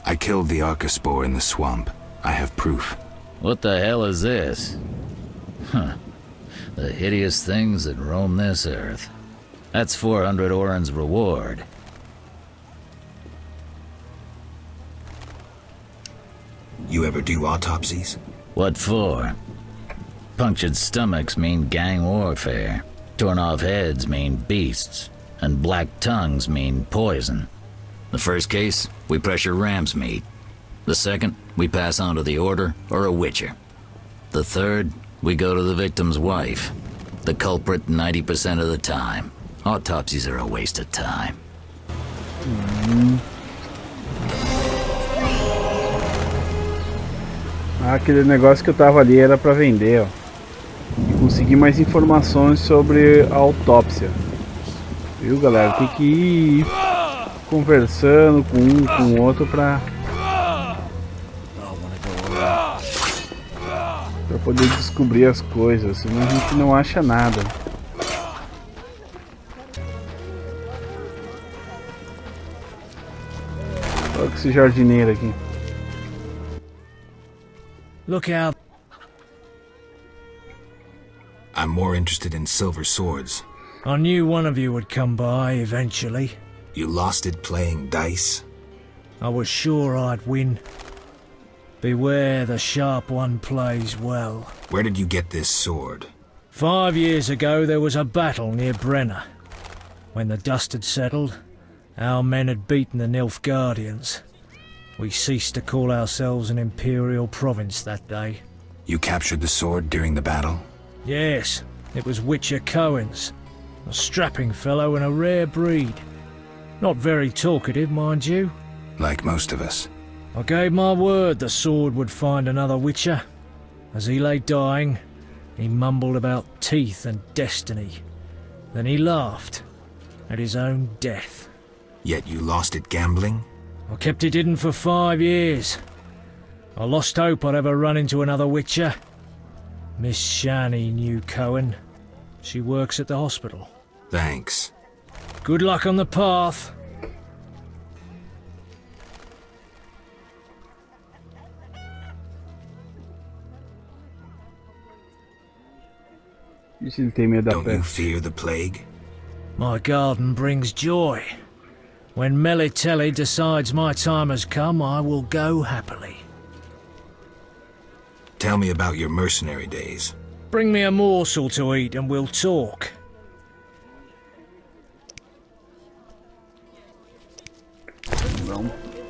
I killed the Archospore in the swamp. I have proof. What the hell is this? Huh. The hideous things that roam this earth. That's 400 orens reward. You ever do autopsies? What for? Punctured stomachs mean gang warfare. Torn off heads mean beasts. And black tongues mean poison. The first case, we pressure ram's meat. The second, we pass on to the Order or a Witcher. The third, we go to the victim's wife. The culprit 90% of the time. Autopsies are a waste of time. Ah, aquele negócio que eu tava ali era pra vender, ó. E conseguir mais informações sobre a autópsia. Viu, galera? Tem que ir conversando com um, com o outro pra poder descobrir as coisas, senão a gente não acha nada. Olha esse jardineiro aqui. Look out. I'm more interested in silver swords. I knew one of you would come by eventually. You lost it playing dice? I was sure I'd win. Beware the sharp one plays well. Where did you get this sword? 5 years ago there was a battle near Brenner. When the dust had settled, our men had beaten the Nilfgaardians. We ceased to call ourselves an imperial province that day. You captured the sword during the battle? Yes, it was Witcher Cohen's. A strapping fellow and a rare breed. Not very talkative, mind you. Like most of us. I gave my word the sword would find another Witcher. As he lay dying, he mumbled about teeth and destiny. Then he laughed at his own death. Yet you lost it gambling? I kept it hidden for 5 years. I lost hope I'd ever run into another Witcher. Miss Shani knew Cohen. She works at the hospital. Thanks. Good luck on the path. Don't you fear the plague? My garden brings joy. When Melitelli decides my time has come, I will go happily. Tell me about your mercenary days. Bring me a morsel to eat and we'll talk.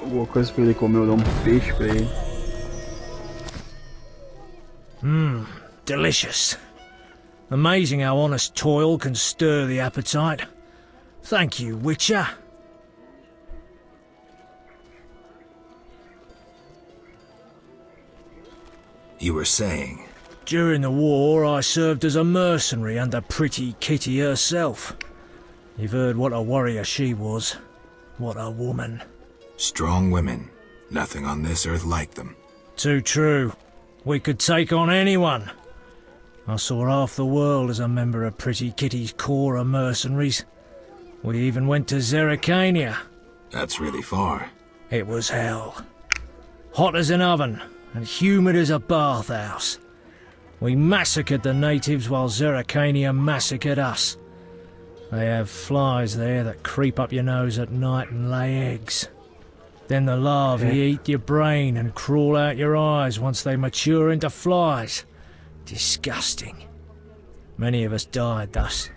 Alguma coisa pra ele comer, eu dou peixe pra ele. Delicious. Amazing how honest toil can stir the appetite. Thank you, Witcher. You were saying? During the war, I served as a mercenary under Pretty Kitty herself. You've heard what a warrior she was. What a woman. Strong women. Nothing on this earth like them. Too true. We could take on anyone. I saw half the world as a member of Pretty Kitty's corps of mercenaries. We even went to Zerrikania. That's really far. It was hell. Hot as an oven, and humid as a bathhouse. We massacred the natives while Zerrikania massacred us. They have flies there that creep up your nose at night and lay eggs. Then the larvae eat your brain and crawl out your eyes once they mature into flies. Disgusting. Many of us died thus.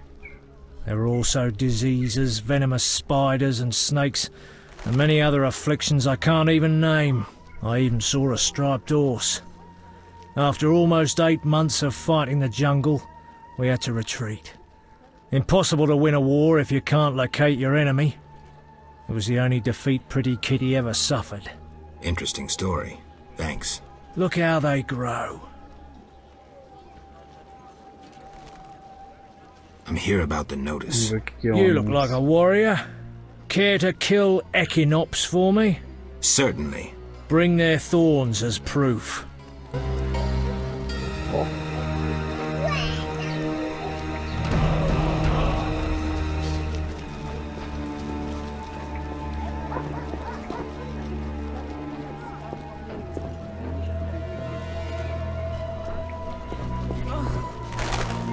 There were also diseases, venomous spiders and snakes, and many other afflictions I can't even name. I even saw a striped horse. After almost 8 months of fighting the jungle, we had to retreat. Impossible to win a war if you can't locate your enemy. It was the only defeat Pretty Kitty ever suffered. Interesting story. Thanks. Look how they grow. I'm here about the notice. You look like a warrior. Care to kill Echinops for me? Certainly. Bring their thorns as proof.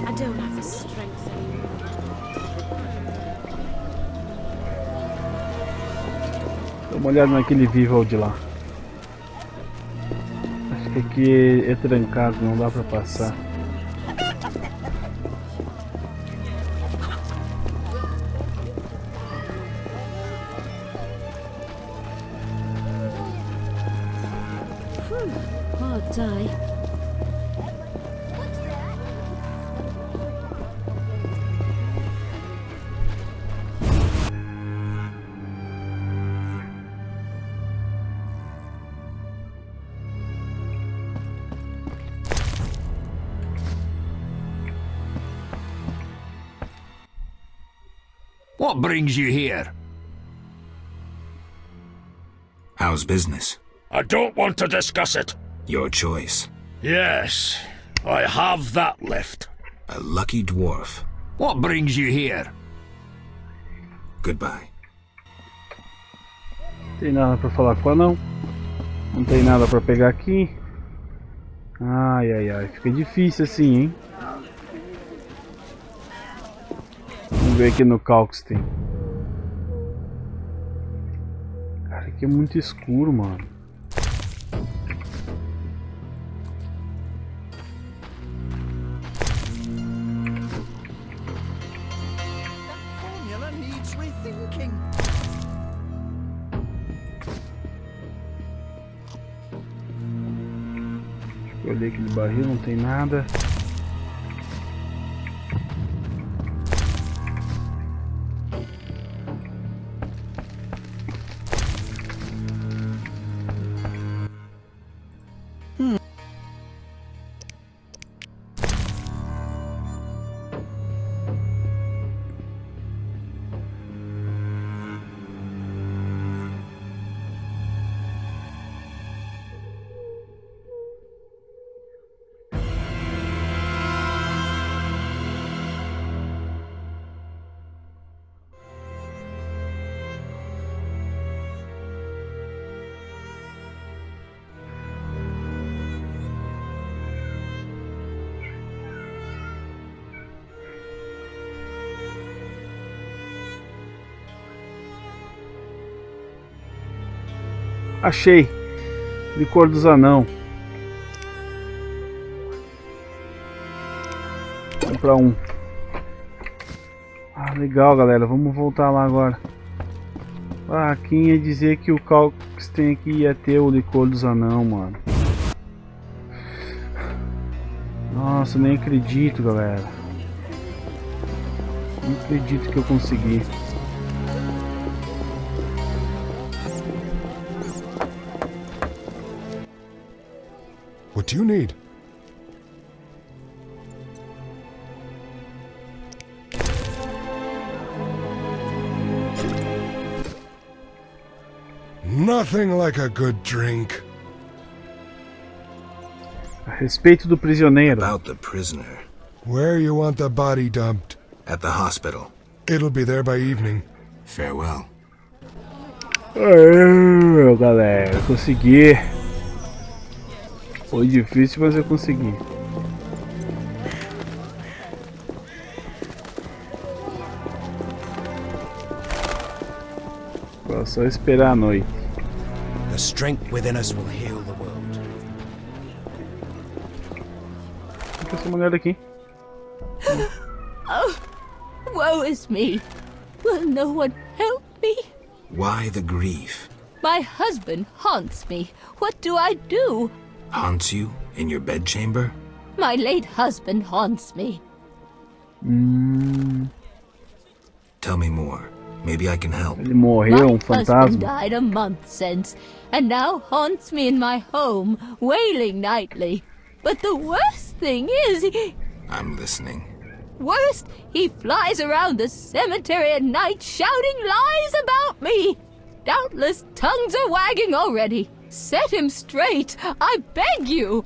I don't have the strength anymore. Dá uma olhada naquele vivo de lá. Acho que aqui é trancado, não dá pra passar. Hard day. What brings you here? How's business? I don't want to discuss it. Your choice. Yes. I have that left. A lucky dwarf. What brings you here? Goodbye. Não tem nada pra falar com o anão. Não tem nada pra pegar aqui. Ai, ai, ai. Fica difícil assim, hein? Vamos ver aqui no cálculo se tem. Cara, aqui é muito escuro, mano. Eu olhei aquele barril, não tem nada. Achei! Licor dos anão. Vou comprar um. Ah, legal, galera. Vamos voltar lá agora. Ah, quem ia dizer que o cálculo que tem aqui ia ter o licor dos anão, mano. Nossa, nem acredito, galera. Não acredito que eu consegui. What do you need? Nothing like a good drink. A respeito do prisioneiro. About the prisoner. Where you want the body dumped? At the hospital. It'll be there by evening. Farewell. Aê, galera, consegui. Foi difícil, mas eu consegui. Agora é só esperar a noite. The strength within us will heal the world. O que é essa mulher aqui? Oh, woe is me. Will no one help me? Why the grief? My husband haunts me. What do I do? Haunts you? In your bedchamber? My late husband haunts me. Tell me more. Maybe I can help. Ele morreu, My husband fantasma. died a month since, and now haunts me in my home, wailing nightly. But the worst thing is, I'm listening. worst, he flies around the cemetery at night shouting lies about me. Doubtless tongues are wagging already. Set him straight, I beg you.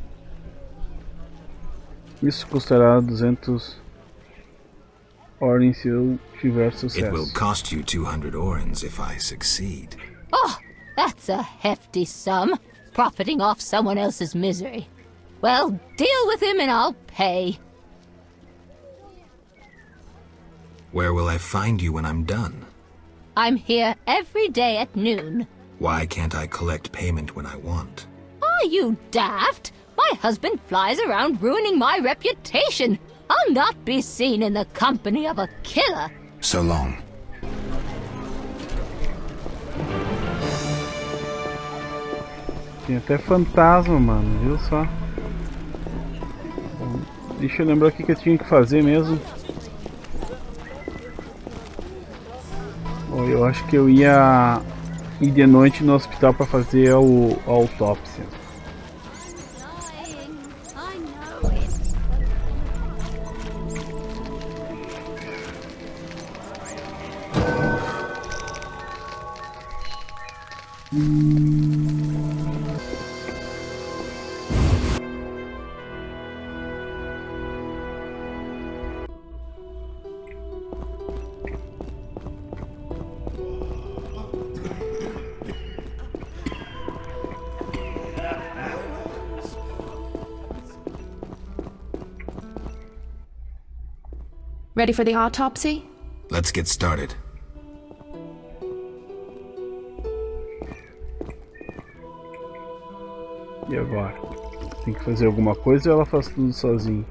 Isso custará 200 orens se eu tiver It will sucesso. cost you 200 orens if I succeed. Oh, that's a hefty sum, profiting off someone else's misery. Well, deal with him and I'll pay. Where will I find you when I'm done? I'm here every day at noon. Why can't I collect payment when I want? Are you daft? My husband flies around ruining my reputation. I'll not be seen in the company of a killer. So long. Tem até fantasma, mano, viu só? Deixa eu lembrar o que eu tinha que fazer mesmo. Bom, eu acho que eu ia ir de noite no hospital para fazer a autópsia. Ready for the autopsy? Let's get started. E agora? Tem que fazer alguma coisa ou ela faz tudo sozinha?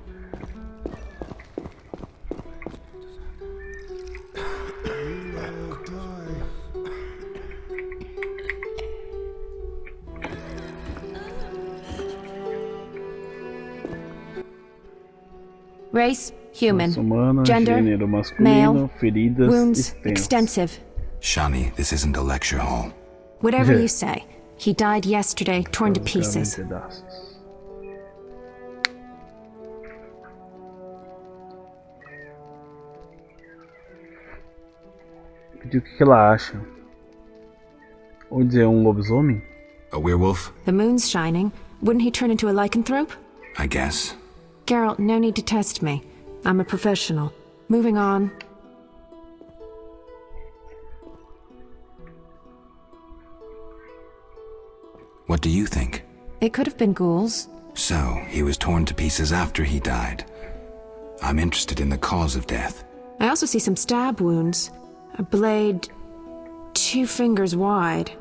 Race, human. Humana, Gender, gênero masculino, male. feridas Wounds, extensas. extensive. Shani, this isn't a lecture hall. Whatever you say. He died yesterday, torn to pieces. Pediu o que ela acha. Ou dizer, lobisomem? A werewolf? The moon's shining. Wouldn't he turn into a lycanthrope? I guess. Geralt, no need to test me. I'm a professional. Moving on. What do you think? It could have been ghouls. So, he was torn to pieces after he died. I'm interested in the cause of death. I also see some stab wounds. A blade 2 fingers wide.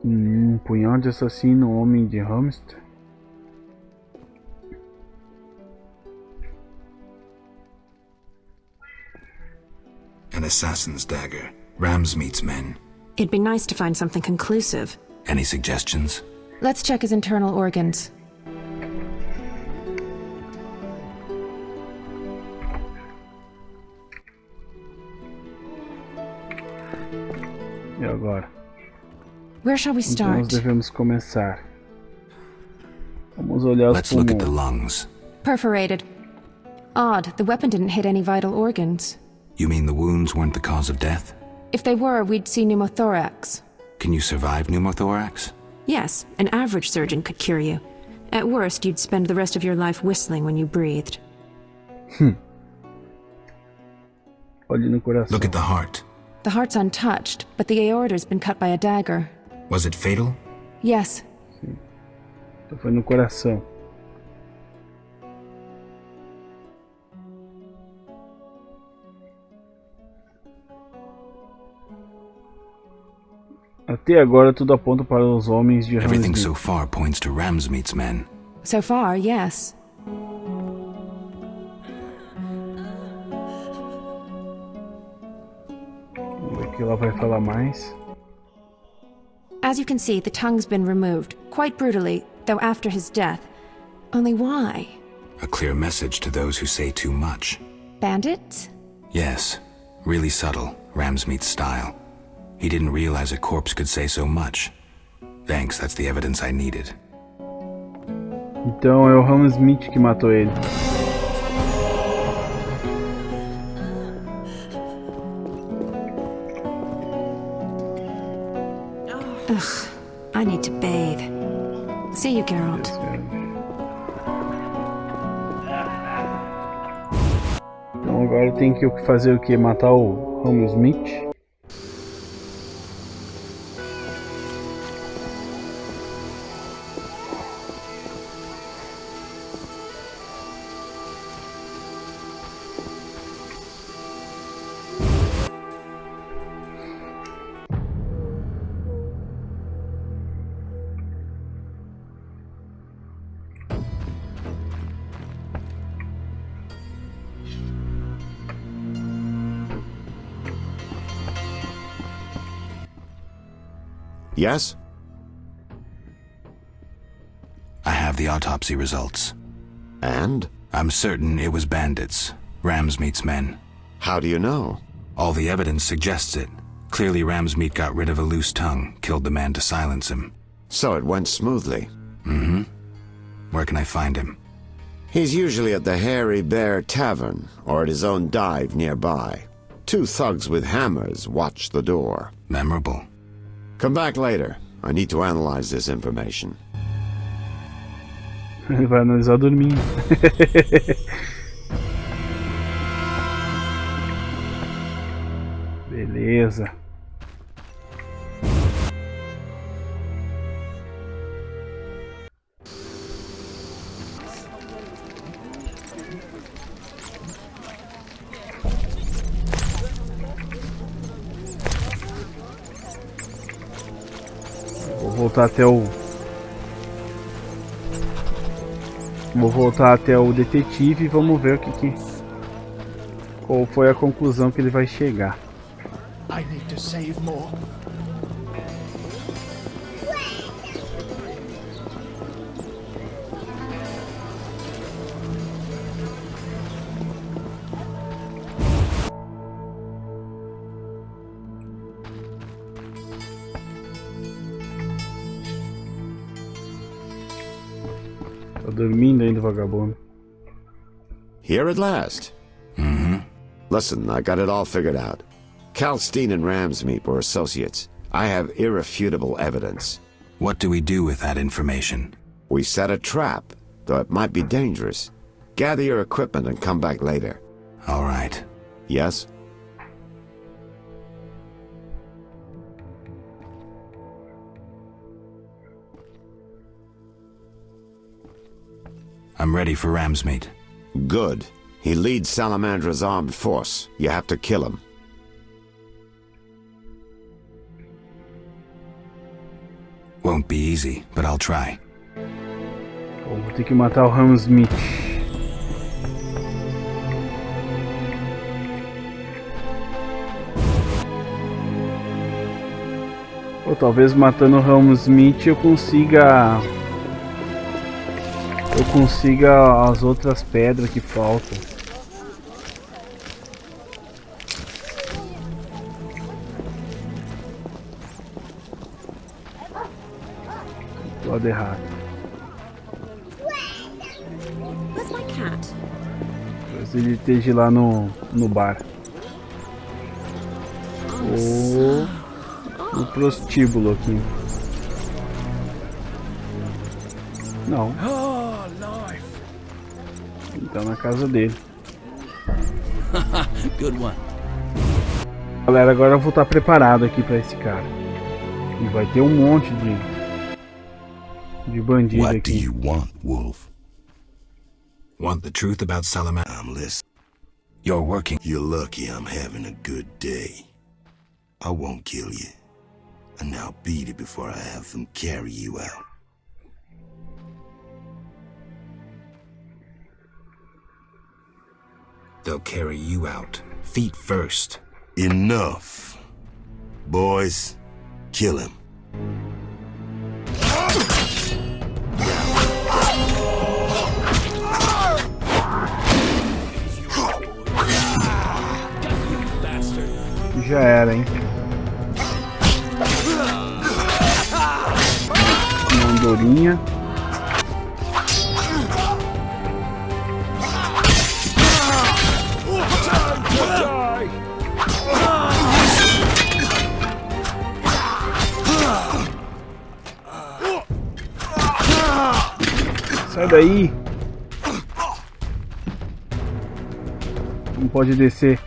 Punhal de assassino, homem de hamster. An assassin's dagger. Ramsmeat's men. It'd be nice to find something conclusive. Any suggestions? Let's check his internal organs. E agora? Where shall we Onde nós start? devemos começar? Vamos olhar os Let's look at the pulmões. lungs. Perforated. Odd, the weapon didn't hit any vital organs. You mean the wounds weren't the cause of death? If they were, we'd see pneumothorax. Can you survive pneumothorax? Yes, an average surgeon could cure you. At worst, you'd spend the rest of your life whistling when you breathed. Olhe no coração. Look at the heart. The heart's untouched, but the aorta's been cut by a dagger. Was it fatal? Yes. Então foi no coração. Até agora tudo aponta para os homens de Everything Ramsmeat. so far points to Ramsmeat's men. So far, yes. Vamos ver o que ela vai falar mais. As you can see, the tongue's been removed, quite brutally, though after his death. Only why? A clear message to those who say too much. Bandits? Yes, really subtle, Ramsmeat's style. He didn't realize a corpse could say so much. Thanks, that's the evidence I needed. Então é o Ramsmeat que matou ele. Ugh, I need to bathe. See you, Geralt. Então agora tem que fazer o que? Matar o Ramsmeat? Yes? I have the autopsy results. And? I'm certain it was bandits. Ramsmeat's men. How do you know? All the evidence suggests it. Clearly Ramsmeat got rid of a loose tongue, killed the man to silence him. So it went smoothly. Mm-hmm. Where can I find him? He's usually at the Hairy Bear Tavern, or at his own dive nearby. 2 thugs with hammers watch the door. Memorable. Come back later. I need to analyze this information. Ele vai analisar dormindo. Beleza. voltar até o... Vou voltar até o detetive e vamos ver o que... Qual foi a conclusão que ele vai chegar. I need to save more. Tá dormindo ainda, vagabundo. Here at last. Listen, I got it all figured out. Kalstein and Ramsmeep were associates. I have irrefutable evidence. What do we do with that information? We set a trap, though it might be dangerous. Gather your equipment and come back later. All right. Yes? I'm ready for Ramsmeet. Good. He leads Salamandra's armed force. You have to kill him. Won't be easy, but I'll try. Vou ter que matar o Ramsmeet. Ou talvez matando o Ramsmeet eu consiga as outras pedras que faltam. Do lado errado. Where's my cat? Talvez ele esteja lá no bar. Ou no prostíbulo aqui. Não. Ele tá na casa dele. Good one. Galera, agora eu vou estar preparado aqui pra esse cara. E vai ter um monte de bandido What aqui. do you want, Wolf? Want the truth about Salamander? I'm listening. You're working. You're lucky I'm having a good day. I won't kill you. And now beat it before I have them carry you out. They'll carry you out. Feet first. Enough. Boys, kill him. Já era, hein? Uma andorinha. Sai daí! Não pode descer.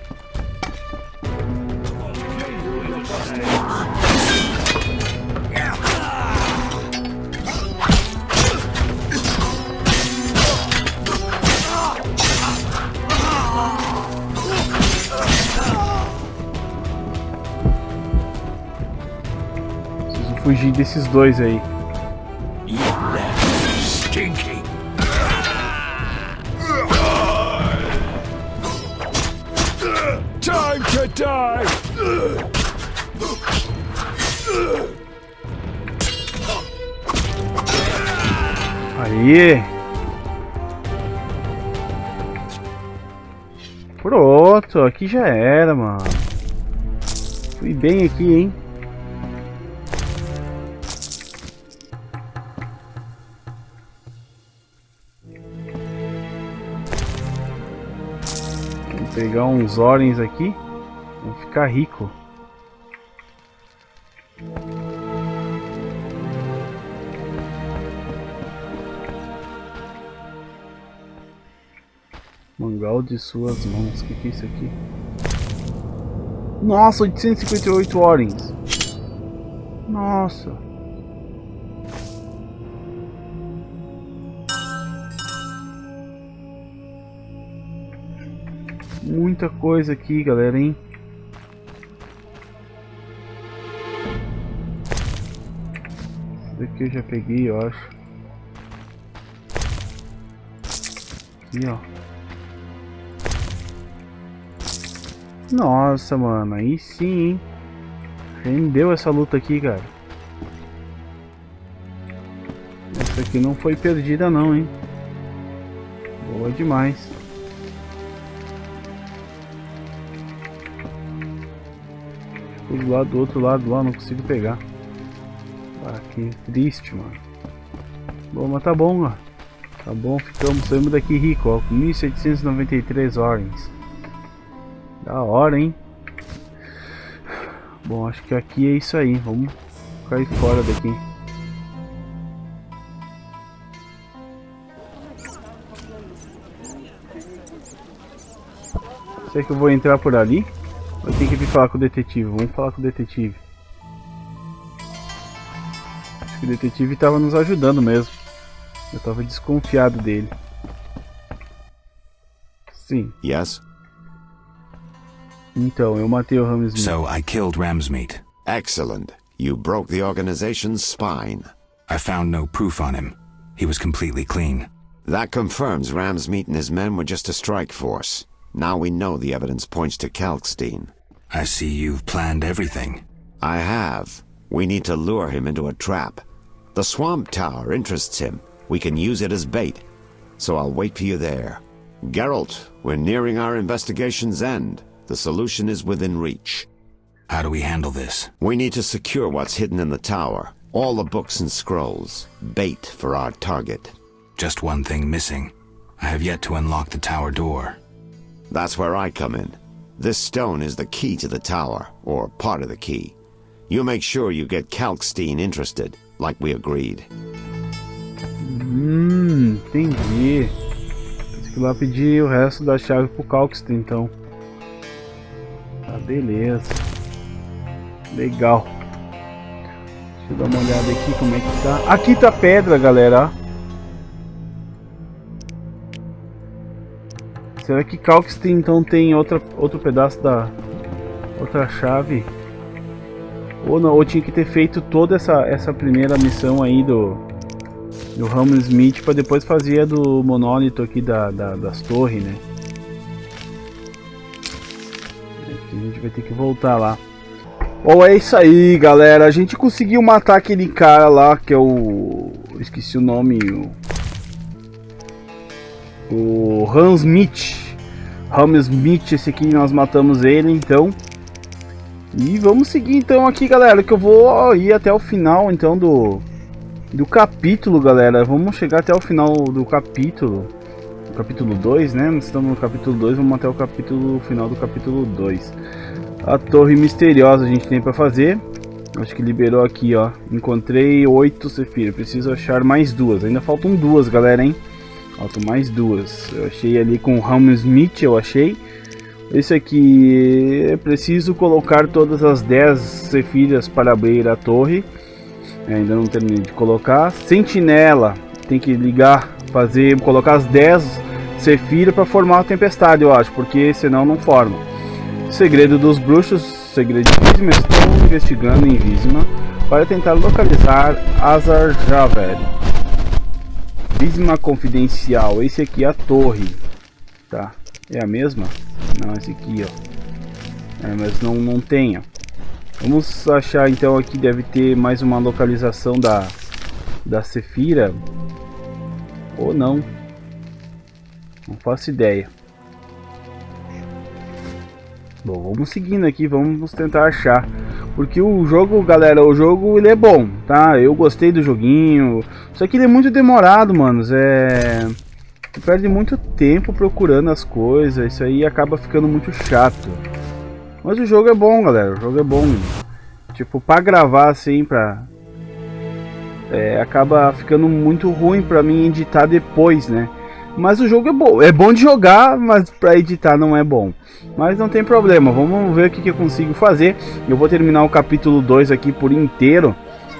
Preciso fugir desses dois aí. Stinky. Time to die! Aí! Pronto, aqui já era, mano. Fui bem aqui, hein? Vou pegar uns orens aqui. Vou ficar rico. Mangal de suas mãos. O que é isso aqui? Nossa, 858 orens. Nossa. Muita coisa aqui, galera, hein? Esse aqui eu já peguei, eu acho. Aqui, ó. Nossa, mano, aí sim, hein? Rendeu essa luta aqui, cara. Essa aqui não foi perdida não, hein? Boa demais. Do lado, do outro lado lá, não consigo pegar. Ah, que triste, mano. Bom, mas tá bom, ó. Tá bom, saímos daqui rico, ó, com 1793 ordens. Da hora, hein? Bom, acho que aqui é isso aí. Vamos cair fora daqui. Será que eu vou entrar por ali? Eu tenho que vir falar com o detetive. Vamos falar com o detetive. Acho que o detetive estava nos ajudando mesmo. Eu estava desconfiado dele. Sim. Yes? Então, eu matei o Ramsmeat. So I killed Ramsmeat. Excellent. You broke the organization's spine. I found no proof on him. He was completely clean. That confirms Ramsmeat and his men were just a strike force. Now we know the evidence points to Kalkstein. I see you've planned everything. I have. We need to lure him into a trap. The swamp tower interests him. We can use it as bait. So I'll wait for you there. Geralt, we're nearing our investigation's end. The solution is within reach. How do we handle this? We need to secure what's hidden in the tower. All the books and scrolls. Bait for our target. Just one thing missing. I have yet to unlock the tower door. That's where I come in. This stone is the key to the tower, or part of the key. You make sure you get Kalkstein interested, like we agreed. Entendi. Tem que ir lá pedir o resto da chave pro Kalkstein, então. Tá, beleza. Legal. Deixa eu dar uma olhada aqui como é que tá. Aqui tá a pedra, galera. Será que Kalkstein então tem outro pedaço da outra chave? Ou não? Ou tinha que ter feito toda essa primeira missão aí do Ramsmeat para depois fazer a do monólito aqui das torres, né? Aqui a gente vai ter que voltar lá. Bom, é isso aí, galera. A gente conseguiu matar aquele cara lá que é o... esqueci o nome. O Ramsmeat, esse aqui nós matamos ele, então. E vamos seguir então aqui, galera, que eu vou ir até o final então do capítulo, galera. Vamos chegar até o final do capítulo 2, né? Nós estamos no capítulo 2, vamos até o final do capítulo 2. A torre misteriosa a gente tem para fazer. Acho que liberou aqui, ó. Encontrei 8 Sephiroth, preciso achar mais 2. Ainda faltam 2, galera, hein? Faltam mais 2. Eu achei ali com o Ramsmeat, eu achei. Esse aqui, é preciso colocar todas as 10 Sephiroths para abrir a torre. Ainda não terminei de colocar. Sentinela, tem que ligar, colocar as 10 Sephiroths para formar a tempestade, eu acho, porque senão não forma. Segredo dos bruxos, segredo de Visma, estou investigando em Visma para tentar localizar Azar Javel. Visma confidencial, esse aqui é a torre, tá? É a mesma? Não, esse aqui, ó. É, mas não tem, ó. Vamos achar então aqui, deve ter mais uma localização da Sephiroth. Ou não. Não faço ideia. Bom, vamos seguindo aqui, vamos tentar achar. Porque o jogo, galera, ele é bom, tá? Eu gostei do joguinho. Só que ele é muito demorado, manos. Tu perde muito tempo procurando as coisas. Isso aí acaba ficando muito chato. Mas o jogo é bom, galera. O jogo é bom. Tipo, pra gravar assim, acaba ficando muito ruim pra mim editar depois, né? Mas o jogo é bom. É bom de jogar, mas pra editar não é bom. Mas não tem problema. Vamos ver o que eu consigo fazer. Eu vou terminar o capítulo 2 aqui por inteiro.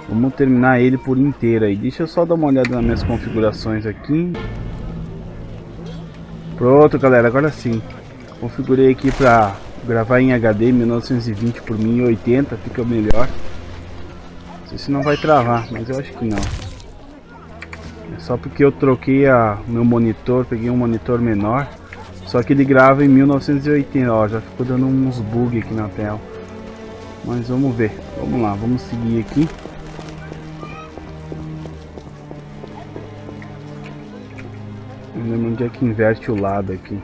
Vamos terminar ele por inteiro aí. Deixa eu só dar uma olhada nas minhas configurações aqui. Pronto, galera. Agora sim. Configurei aqui pra gravar em HD 1920 por 1080. Fica melhor. sei se não vai travar, mas eu acho que não. É só porque eu troquei o meu monitor, peguei um monitor menor. Só que ele grava em 1980, ó, já ficou dando uns bugs aqui na tela. Mas vamos ver, vamos lá, vamos seguir aqui. Não lembro onde é que inverte o lado aqui.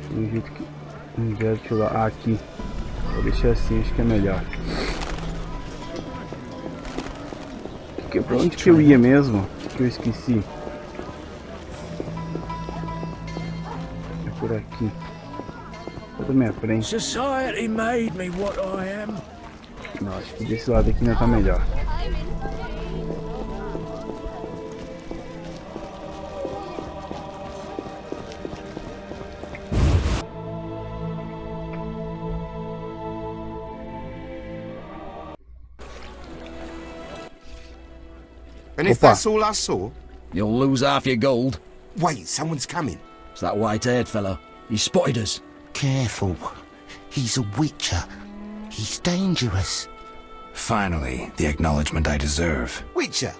Tem um jeito que inverte o lado, aqui. Vou deixar assim, acho que é melhor. Pra onde que eu ia mesmo? Que eu esqueci. É por aqui. Toda minha frente. Society made me what I am. Não, acho que desse lado aqui ainda tá melhor. And if that's all I saw, you'll lose half your gold. Wait, someone's coming. It's that white-haired fellow. He spotted us. Careful. He's a witcher. He's dangerous. Finally, the acknowledgement I deserve. Witcher?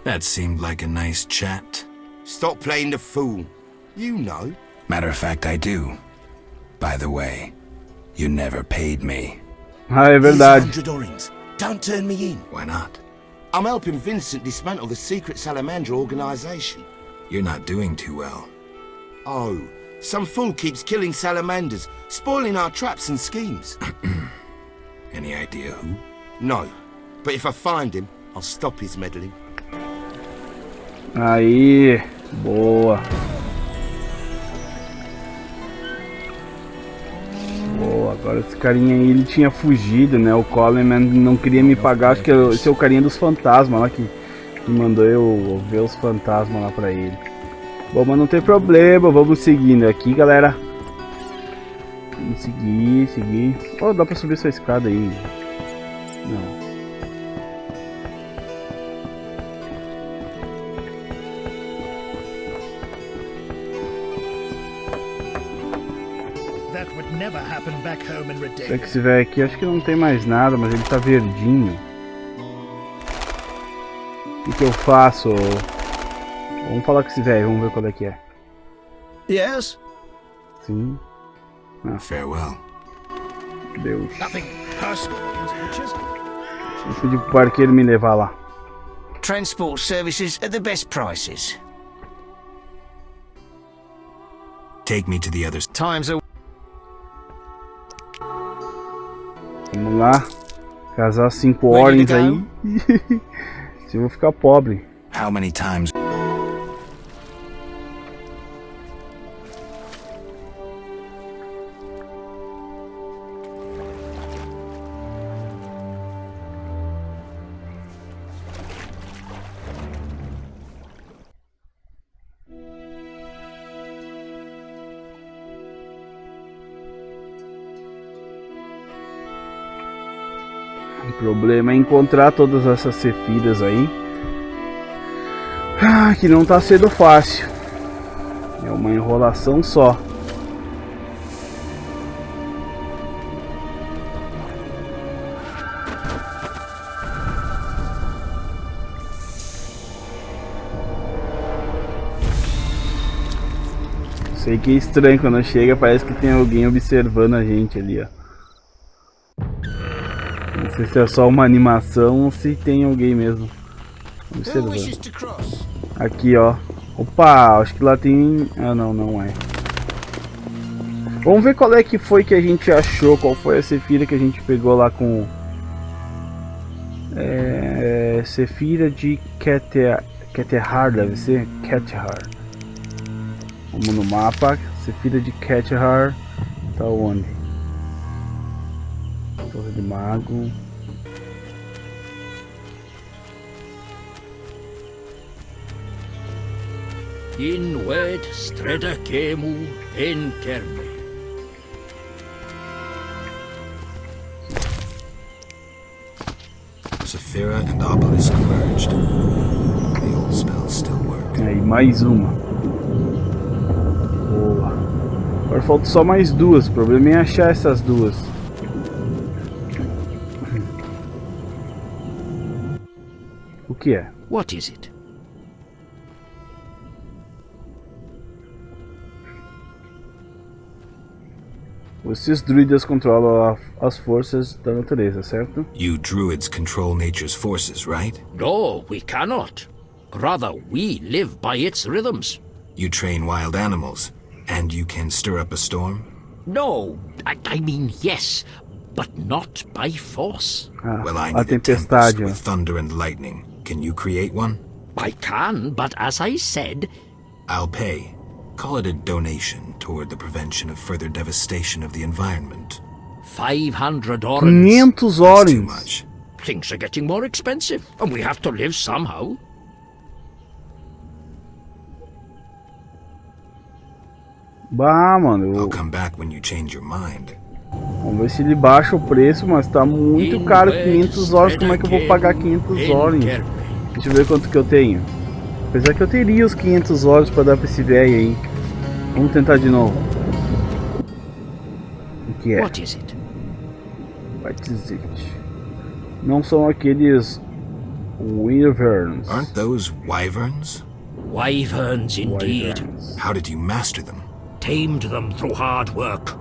That seemed like a nice chat. Stop playing the fool. You know. Matter of fact, I do. By the way, you never paid me. Ah, é verdade. 100 orings. Don't turn me in. Why not? I'm helping Vincent dismantle the secret Salamander organization. You're not doing too well. Oh, some fool keeps killing salamanders, spoiling our traps and schemes. Any idea who? No, but if I find him, I'll stop his meddling. Aí, boa. Boa, agora esse carinha aí, ele tinha fugido, né? O Coleman não queria me pagar, acho que esse é o carinha dos fantasmas lá que mandou eu ver os fantasmas lá pra ele. Bom, mas não tem problema, vamos seguindo aqui, galera. Vamos seguir. Oh, dá pra subir essa escada aí. Não. É que esse velho aqui, acho que não tem mais nada, mas ele tá verdinho. O que eu faço? Vamos falar com esse velho, vamos ver qual é que é. Yes? Sim. Ah. Farewell. Deus. Vou pedir pro parqueiro me levar lá. Transport services at the best prices. Take me to the others. Times are... Vamos lá. Casar 5 ordens aí. Se eu vou ficar pobre. How many times? O problema é encontrar todas essas cefiras aí. Ah, que não tá sendo fácil. É uma enrolação só. Sei que é estranho quando chega, parece que tem alguém observando a gente ali, ó. Não sei se é só uma animação ou se tem alguém mesmo observando. Aqui, ó. Opa, acho que lá tem... Ah, não, não é. Vamos ver qual é que foi que a gente achou. Qual foi a Sefira que a gente pegou lá com... Sefira de Keterhar, deve ser? Keterhar. Vamos no mapa. Sefira de Keterhar. Tá onde? Torre do Mago. In wed streda kemu en kerme. Saphira and Obelisk merged. The old spells still work. Aí, mais uma. Boa. Agora falta só mais duas. O problema é achar essas duas. que é? What is it? Esses druidas controlam as forças da natureza, certo? You druids control nature's forces, right? No, we cannot. Rather, we live by its rhythms. You train wild animals, and you can stir up a storm? No, I mean yes, but not by force. Well, I need a tempest with thunder and lightning. Can you create one? I can, but as I said... I'll pay. Call it a donation toward the prevention of further devastation of the environment. 500 orens. 500 orens. Too much. Things are getting more expensive, and we have to live somehow. Bah, mano. I'll come back when you change your mind. Vamos ver se ele baixa o preço, mas tá muito caro 500 horas. Como é que eu vou pagar 500 horas? Deixa eu ver quanto que eu tenho. Apesar que eu teria os 500 horas pra dar pra esse velho aí. Vamos tentar de novo. O que é? What is it? What is it? Não são aqueles wyverns. Aren't those wyverns? Wyverns indeed. Wyverns. How did you master them? Tamed them through hard work.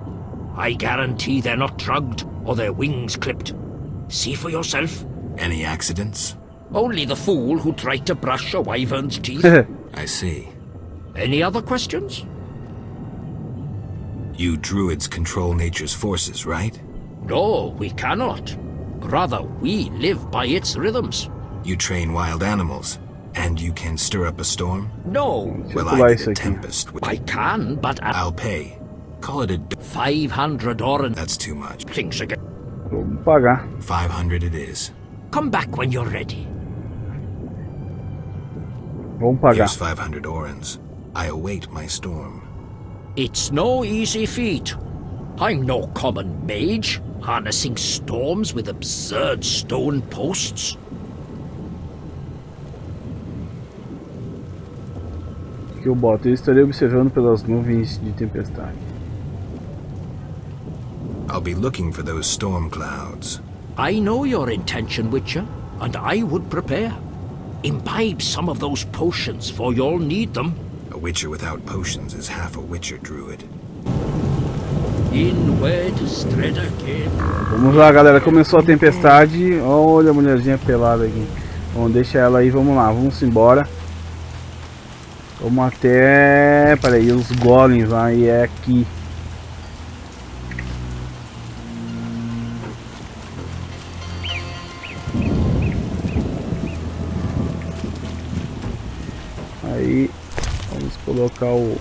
I guarantee they're not drugged or their wings clipped. See for yourself. Any accidents? Only the fool who tried to brush a wyvern's teeth. I see. Any other questions? You druids control nature's forces, right? No, we cannot. Rather, we live by its rhythms. You train wild animals, and you can stir up a storm? No. Well, I need a tempest. I can, but... I'll pay. Call it a... 500 orens. That's too much. Things again. Vamos pagar. 500 it is. Come back when you're ready. Vamos pagar. Here's 500 orens. I await my storm. It's no easy feat. I'm no common mage, harnessing storms with absurd stone posts. Que eu boto? Eu estarei observando pelas nuvens de tempestade. I'll be looking for those storm clouds. I know your intention, Witcher, and I would prepare. Imbibe some of those potions, for you'll need them. A witcher without potions is half a witcher druid. Vamos lá, galera. Começou a tempestade. Olha a mulherzinha pelada aqui. Vamos deixar ela aí. Vamos lá. Vamos embora. Vamos até... Pera aí, os golems lá. E é aqui. Aí, vamos colocar o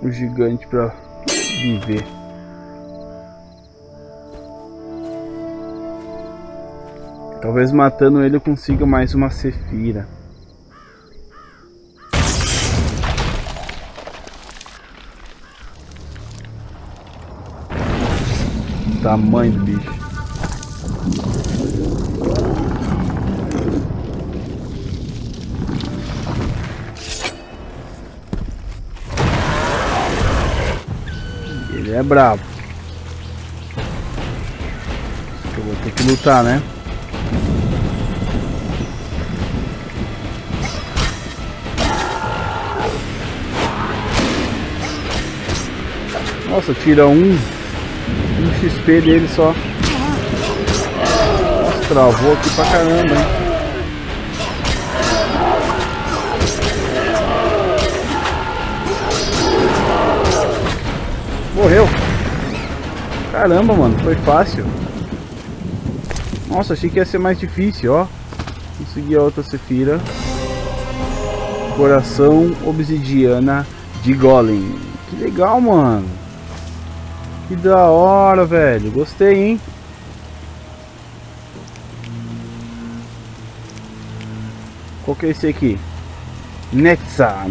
gigante para viver. Talvez matando ele eu consiga mais uma cefira. Tamanho do bicho. Ele é brabo. Eu vou ter que lutar, né? Nossa, tira um XP dele só. Nossa, travou aqui pra caramba, hein? Morreu. Caramba, mano, foi fácil. Nossa, achei que ia ser mais difícil, ó. Consegui a outra cefira. Coração obsidiana de golem. Que legal, mano. Que da hora, velho. Gostei, hein? Qual que é esse aqui? Nitsa.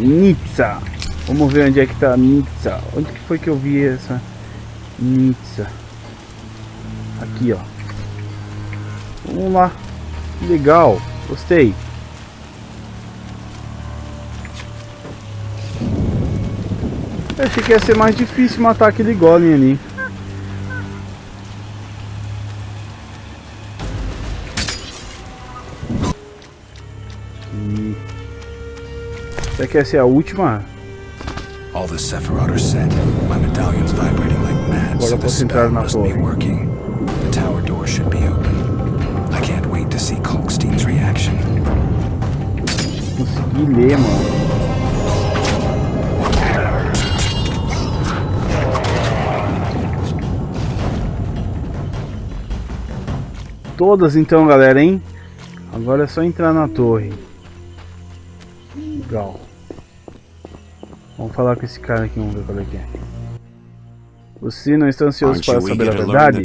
Vamos ver onde é que tá a Nitsa. Onde que foi que eu vi essa Nitsa? Aqui, ó. Vamos lá. Que legal. Gostei. Eu achei que ia ser mais difícil matar aquele golem ali. Será que essa é a última? All the Sephiroth are set. My medallion's vibrating like mad, so the spell must be working. The tower door should be open. I can't wait to see Kalkstein's reaction. Consegui ler, mano. Todas então, galera, hein? Agora é só entrar na torre. Legal. Vamos falar com esse cara aqui, vamos ver qual é que é. Você não está ansioso para saber a verdade?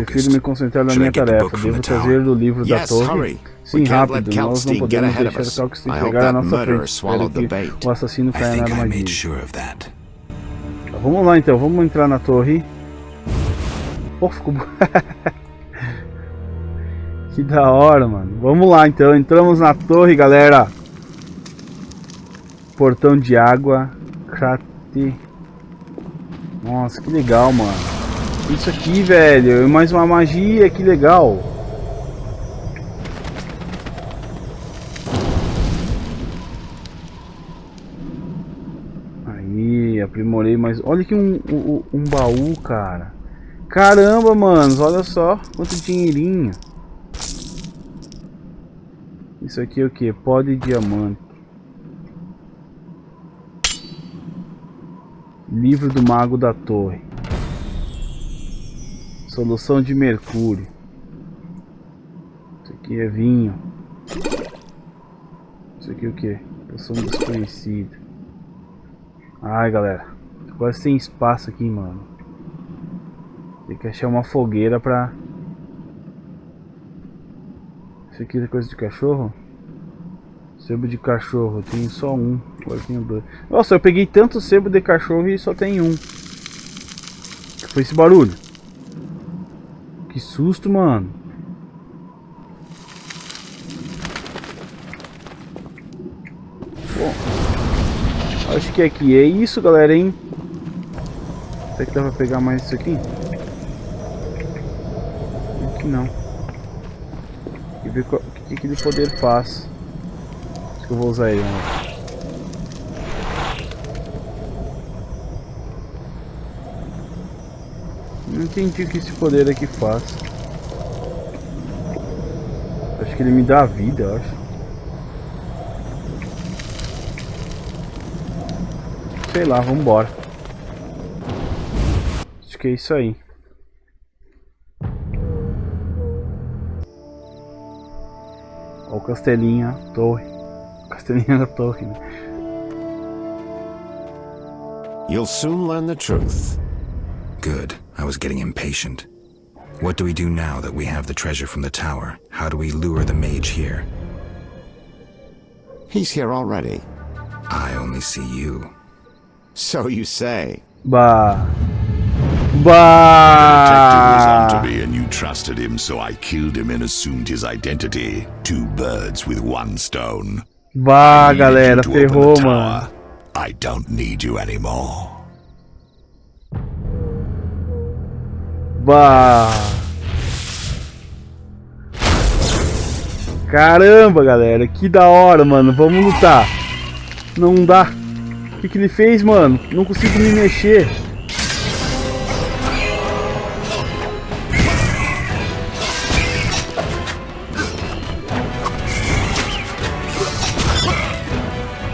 Prefiro me concentrar na minha tarefa. Devo trazer o livro da torre. Sim, rápido. Nós não podemos deixar Kalkstein pegar a nossa frente. Espero que o assassino caia na armadilha. Vamos lá então, vamos entrar na torre. Oh, ficou... Que da hora, mano. Vamos lá então, entramos na torre, galera. Portão de água. Crate. Nossa, que legal, mano. Isso aqui, velho. Mais uma magia, que legal. Aí, aprimorei mais. Olha aqui um baú, cara. Caramba, mano. Olha só quanto dinheirinho. Isso aqui é o que? Pó de diamante. Livro do Mago da Torre. Solução de mercúrio. Isso aqui é vinho. Isso aqui é o que? Poção desconhecida. Ai, galera. Quase sem espaço aqui, mano. Tem que achar uma fogueira pra... Isso aqui é coisa de cachorro? Sebo de cachorro, tenho só um. Agora tenho dois. Nossa, eu peguei tanto sebo de cachorro e só tem um. Que foi esse barulho? Que susto, mano. Bom, acho que aqui é isso, galera, hein? Será que dá pra pegar mais isso aqui? Aqui não. E ver o que aquele poder faz. Acho que eu vou usar ele, mano. Não entendi o que esse poder aqui faz. Acho que ele me dá a vida, eu acho. Sei lá, vambora. Acho que é isso aí. Ó o castelinho, a torre. Castelinho da torre, né? You'll soon learn the truth. Good. I was getting impatient. What do we do now that we have the treasure from the tower? How do we lure the mage here? He's here already. I only see you. So you say. Bah. The detective was onto me and you trusted him, so I killed him and assumed his identity. 2 birds with 1 stone. Bah, galera, ferrou, mano. I don't need you anymore. Bah. Caramba, galera, que da hora, mano. Vamos lutar. Não dá. O que ele fez, mano? Não consigo me mexer.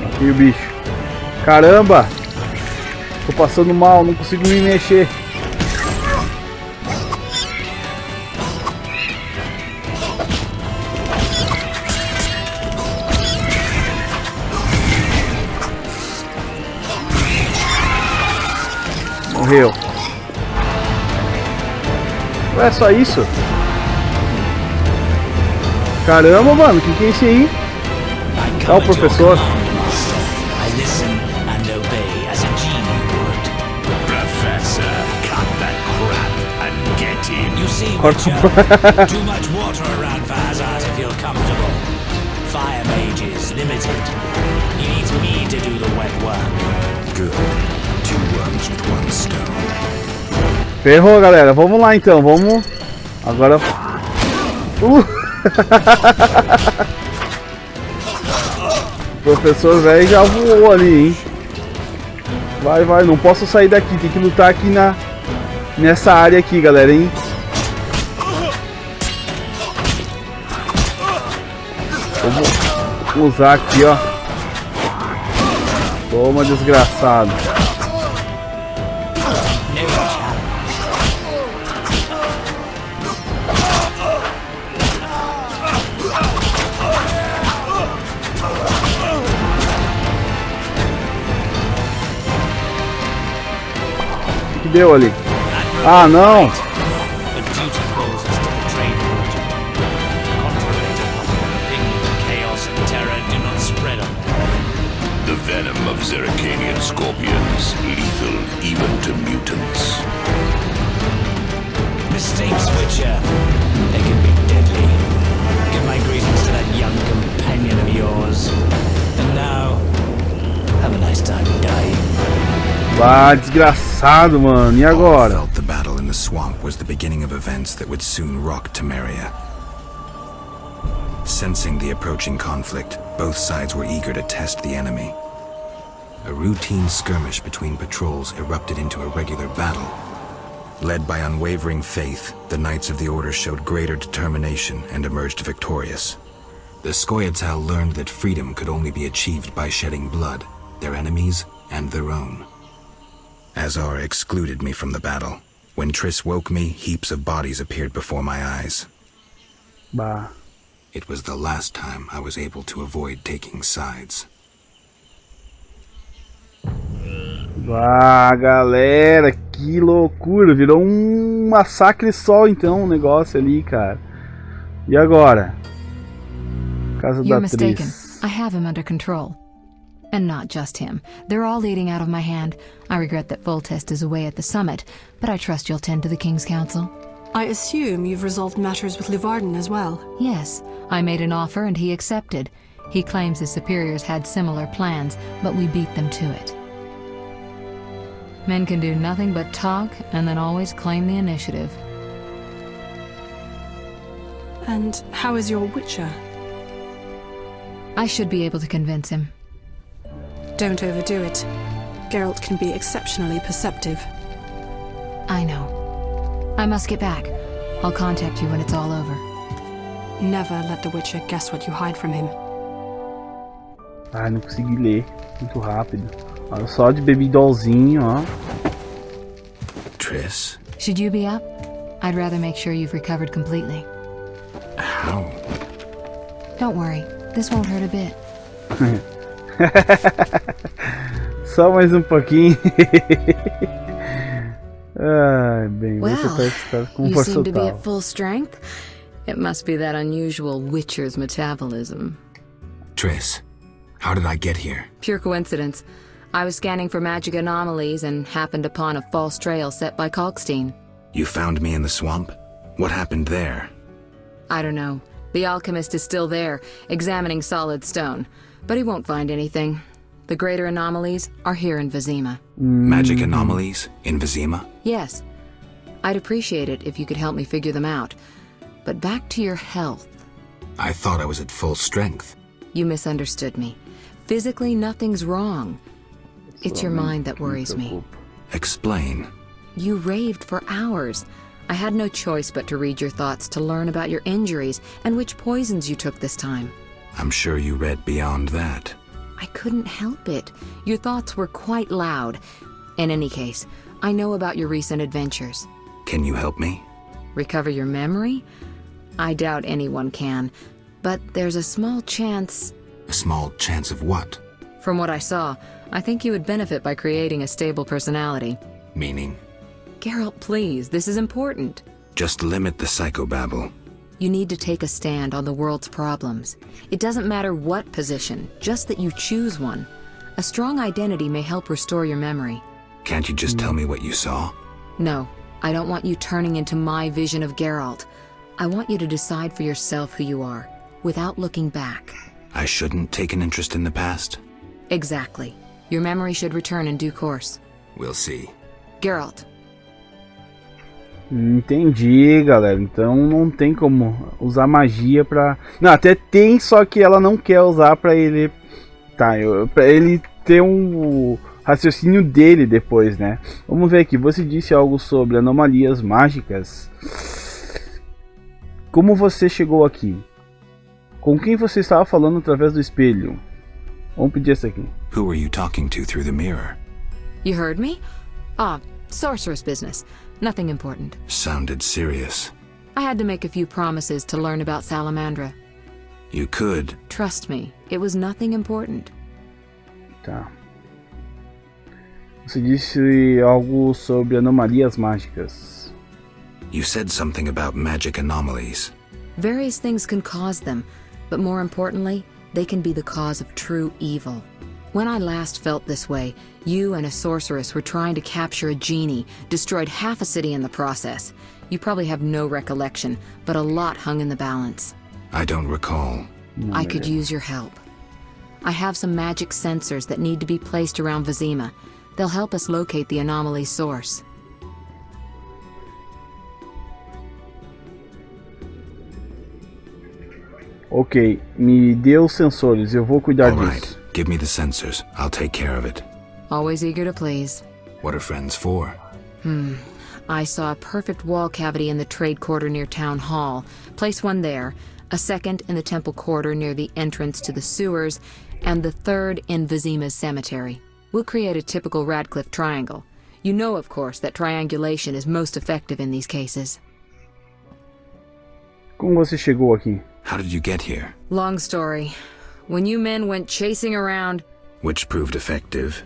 Matei o bicho. Caramba. Tô passando mal, não consigo me mexer. Morreu. Ué, só isso? Caramba, mano, que é esse aí? É o professor. Corta. Too much water around Vazard to feel comfortable. Fire mages limited. He needs me to do the wet work. Good. 2 worms with 1 stone. Ferrou, galera. Vamos lá então. Vamos. Agora. professor velho já voou ali, hein? Vai, vai, não posso sair daqui, tem que lutar aqui nessa área aqui, galera, hein? Eu vou usar aqui, ó. Toma, desgraçado. O que deu ali? Ah, não! Venom of Zeracanian scorpions, lethal even to mutants. Mistakes, Witcher. They can be deadly. Give my greetings to that young companion of yours. And now, have a nice time dying. Ah, desgraçado, mano. E agora? Paul felt the battle in the swamp was the beginning of events that would soon rock Temeria. Sensing the approaching conflict, both sides were eager to test the enemy. A routine skirmish between patrols erupted into a regular battle. Led by unwavering faith, the Knights of the Order showed greater determination and emerged victorious. The Scoia'tael learned that freedom could only be achieved by shedding blood, their enemies and their own. Azar excluded me from the battle. When Triss woke me, heaps of bodies appeared before my eyes. Bah. It was the last time I was able to avoid taking sides. Ah, galera, que loucura, virou um massacre só então o negócio ali, cara. E agora? Casa da Triss. I have him under control. And not just him. They're all leading out of my hand. I regret that Foltest is away at the summit, but I trust you'll tend to the King's Council. I assume you've resolved matters with Livarden as well. Yes, I made an offer and he accepted. He claims his superiors had similar plans, but we beat them to it. Men can do nothing but talk and then always claim the initiative. And how is your Witcher? I should be able to convince him. Don't overdo it. Geralt can be exceptionally perceptive. I know. I must get back. I'll contact you when it's all over. Never let the Witcher guess what you hide from him. Ah, não consegui ler. Muito rápido. Olha só de bebidolzinho, ó. Triss? Should you be up? I'd rather make sure you've recovered completely. How? Don't worry. This won't hurt a bit. Só mais um pouquinho. Ai, bem, você parece estar com força seem to be total. at full strength. It must be that unusual Witcher's metabolism. Triss, how did I get here? Pure coincidence. I was scanning for magic anomalies and happened upon a false trail set by Kalkstein. You found me in the swamp? What happened there? I don't know. The alchemist is still there, examining solid stone. But he won't find anything. The greater anomalies are here in Vizima. Magic anomalies in Vizima? Yes. I'd appreciate it if you could help me figure them out. But back to your health. I thought I was at full strength. You misunderstood me. Physically, nothing's wrong. It's your mind that worries me. Explain. You raved for hours. I had no choice but to read your thoughts to learn about your injuries and which poisons you took this time. I'm sure you read beyond that. I couldn't help it. Your thoughts were quite loud. In any case, I know about your recent adventures. Can you help me? Recover your memory? I doubt anyone can. But there's a small chance... A small chance of what? From what I saw, I think you would benefit by creating a stable personality. Meaning? Geralt, please, this is important. Just limit the psychobabble. You need to take a stand on the world's problems. It doesn't matter what position, just that you choose one. A strong identity may help restore your memory. Can't you just tell me what you saw? No, I don't want you turning into my vision of Geralt. I want you to decide for yourself who you are, without looking back. I shouldn't take an interest in the past? Exactly. Your memory should return in due course. We'll see. Geralt. Entendi, galera. Então não tem como usar magia pra... Não, até tem, só que ela não quer usar pra ele Tá, pra ele ter um raciocínio dele depois, né? Vamos ver aqui. Você disse algo sobre anomalias mágicas. Como você chegou aqui? Com quem você estava falando através do espelho? Vamos pedir essa aqui. Who were you talking to through the mirror? You heard me? Ah, sorceress business. Nothing important. Sounded serious. I had to make a few promises to learn about Salamandra. You could. Trust me, it was nothing important. Tá. Você disse algo sobre anomalias mágicas. You said something about magic anomalies. Various things can cause them, but more importantly, they can be the cause of true evil. When I last felt this way, you and a sorceress were trying to capture a genie, destroyed half a city in the process. You probably have no recollection, but a lot hung in the balance. I don't recall. I could use your help. I have some magic sensors that need to be placed around Vizima. They'll help us locate the anomaly's source. Ok, me dê os sensores, eu vou cuidar All disso. right, give me the sensors. I'll take care of it. Always eager to please. What are friends for? I saw a perfect wall cavity in the trade quarter near Town Hall. Place one there, a second in the temple quarter near the entrance to the sewers, and the third in Vizima's cemetery. We'll create a typical Radcliffe triangle. You know, of course, that triangulation is most effective in these cases. Como você chegou aqui? How did you get here? Long story. When you men went chasing around, Which proved effective.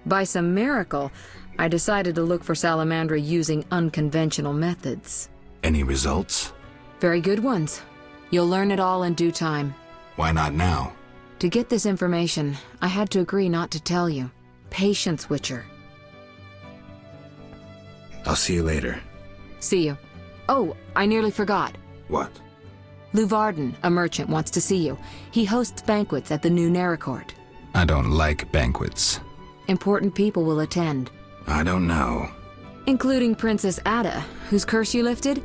by some miracle, I decided to look for Salamandra using unconventional methods. Any results? Very good ones. You'll learn it all in due time. Why not now? To get this information, I had to agree not to tell you. Patience, Witcher. I'll see you later. See you. Oh, I nearly forgot. What? Lou Varden, a merchant, wants to see you. He hosts banquets at the new Neracourt. I don't like banquets. Important people will attend. I don't know. Including Princess Ada, whose curse you lifted.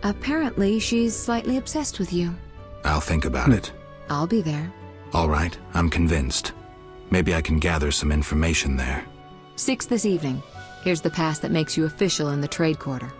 Apparently, she's slightly obsessed with you. I'll think about it. I'll be there. All right, I'm convinced. Maybe I can gather some information there. 6 this evening. Here's the pass that makes you official in the trade quarter.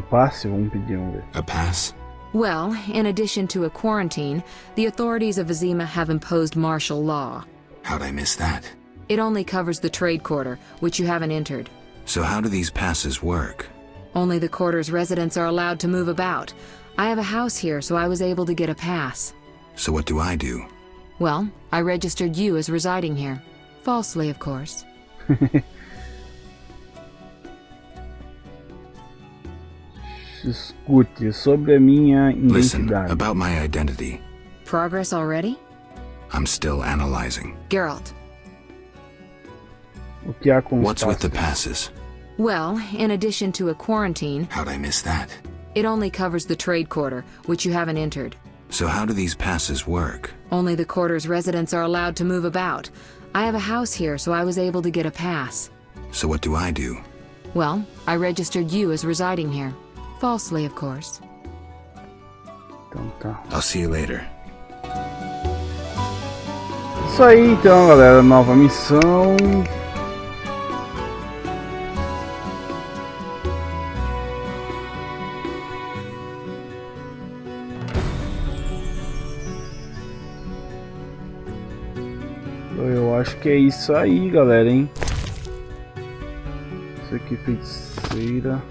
Passe, vamos pedir, vamos ver. A pass? Well, in addition to a quarantine, the authorities of Vizima have imposed martial law. How'd I miss that? It only covers the trade quarter, which you haven't entered. So how do these passes work? Only the quarter's residents are allowed to move about. I have a house here, so I was able to get a pass. So what do I do? Well, I registered you as residing here. Falsely, of course. Escute sobre a minha Listen, identidade. about my identity. Progress already? I'm still analyzing. Geralt. O que há com os What's with the passes? passes? Well, in addition to a quarantine, How'd I miss that? it only covers the trade quarter, which you haven't entered. So how do these passes work? Only the quarter's residents are allowed to move about. I have a house here, so I was able to get a pass. So what do I do? Well, I registered you as residing here. Falsely, of course. Então tá. I'll see you later. Isso aí então, galera, nova missão. Eu acho que é isso aí, galera, hein? Isso aqui, feiticeira.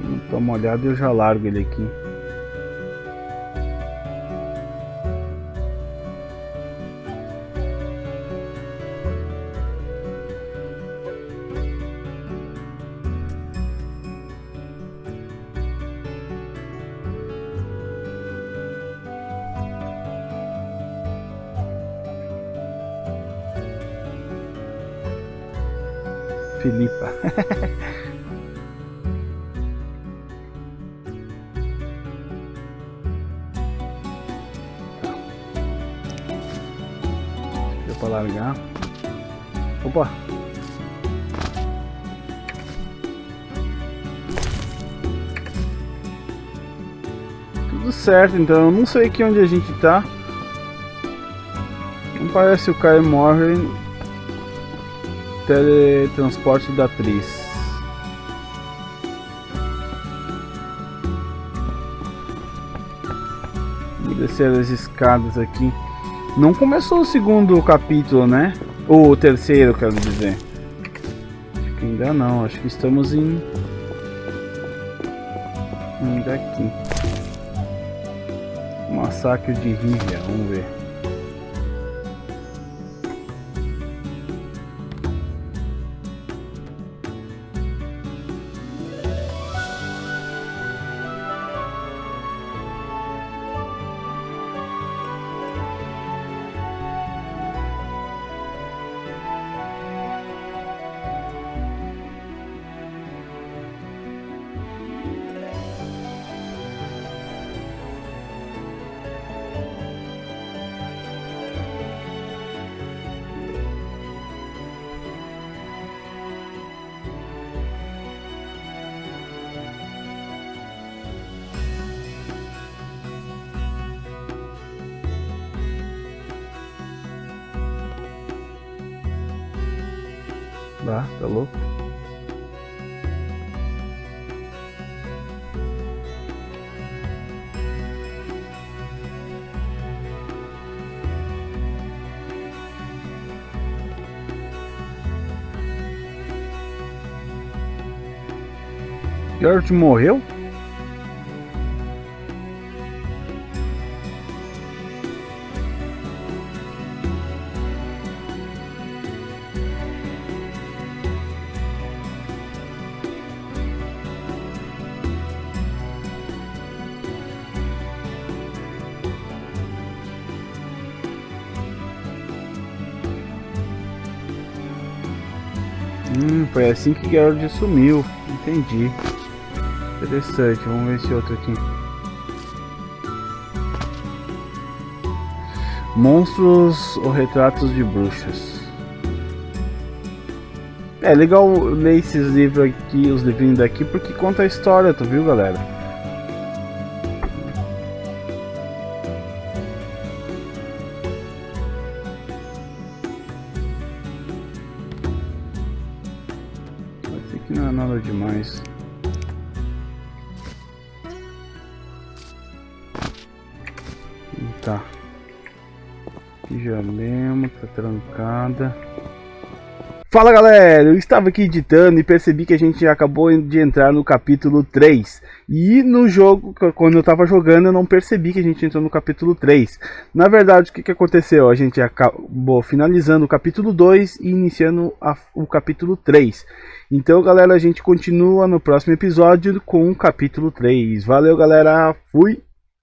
Vamos dar uma olhada e eu já largo ele aqui. Filipa. Deu pra largar. Opa! Tudo tudo certo, então eu não sei aqui onde a gente tá. Não parece o Kai morre. Teletransporte da atriz. Vou descer as escadas aqui. Não começou o segundo capítulo, né? Ou o terceiro, quero dizer. Acho que ainda não, acho que estamos em... ainda aqui. Massacre de Rivia, vamos ver. Tá louco? Geralt morreu? Foi assim que Geralt sumiu. Entendi. Interessante, vamos ver esse outro aqui. Monstros ou retratos de bruxas. É legal ler esses livros aqui, os livrinhos daqui, porque conta a história, tu viu, galera? Esse aqui não é nada demais. Tá. Aqui já lemos, tá trancada. Fala galera, eu estava aqui editando e percebi que a gente acabou de entrar no capítulo 3. E no jogo, quando eu estava jogando, eu não percebi que a gente entrou no capítulo 3. Na verdade, o que aconteceu? A gente acabou finalizando o capítulo 2 e iniciando o capítulo 3. Então galera, a gente continua no próximo episódio com o capítulo 3. Valeu galera, fui!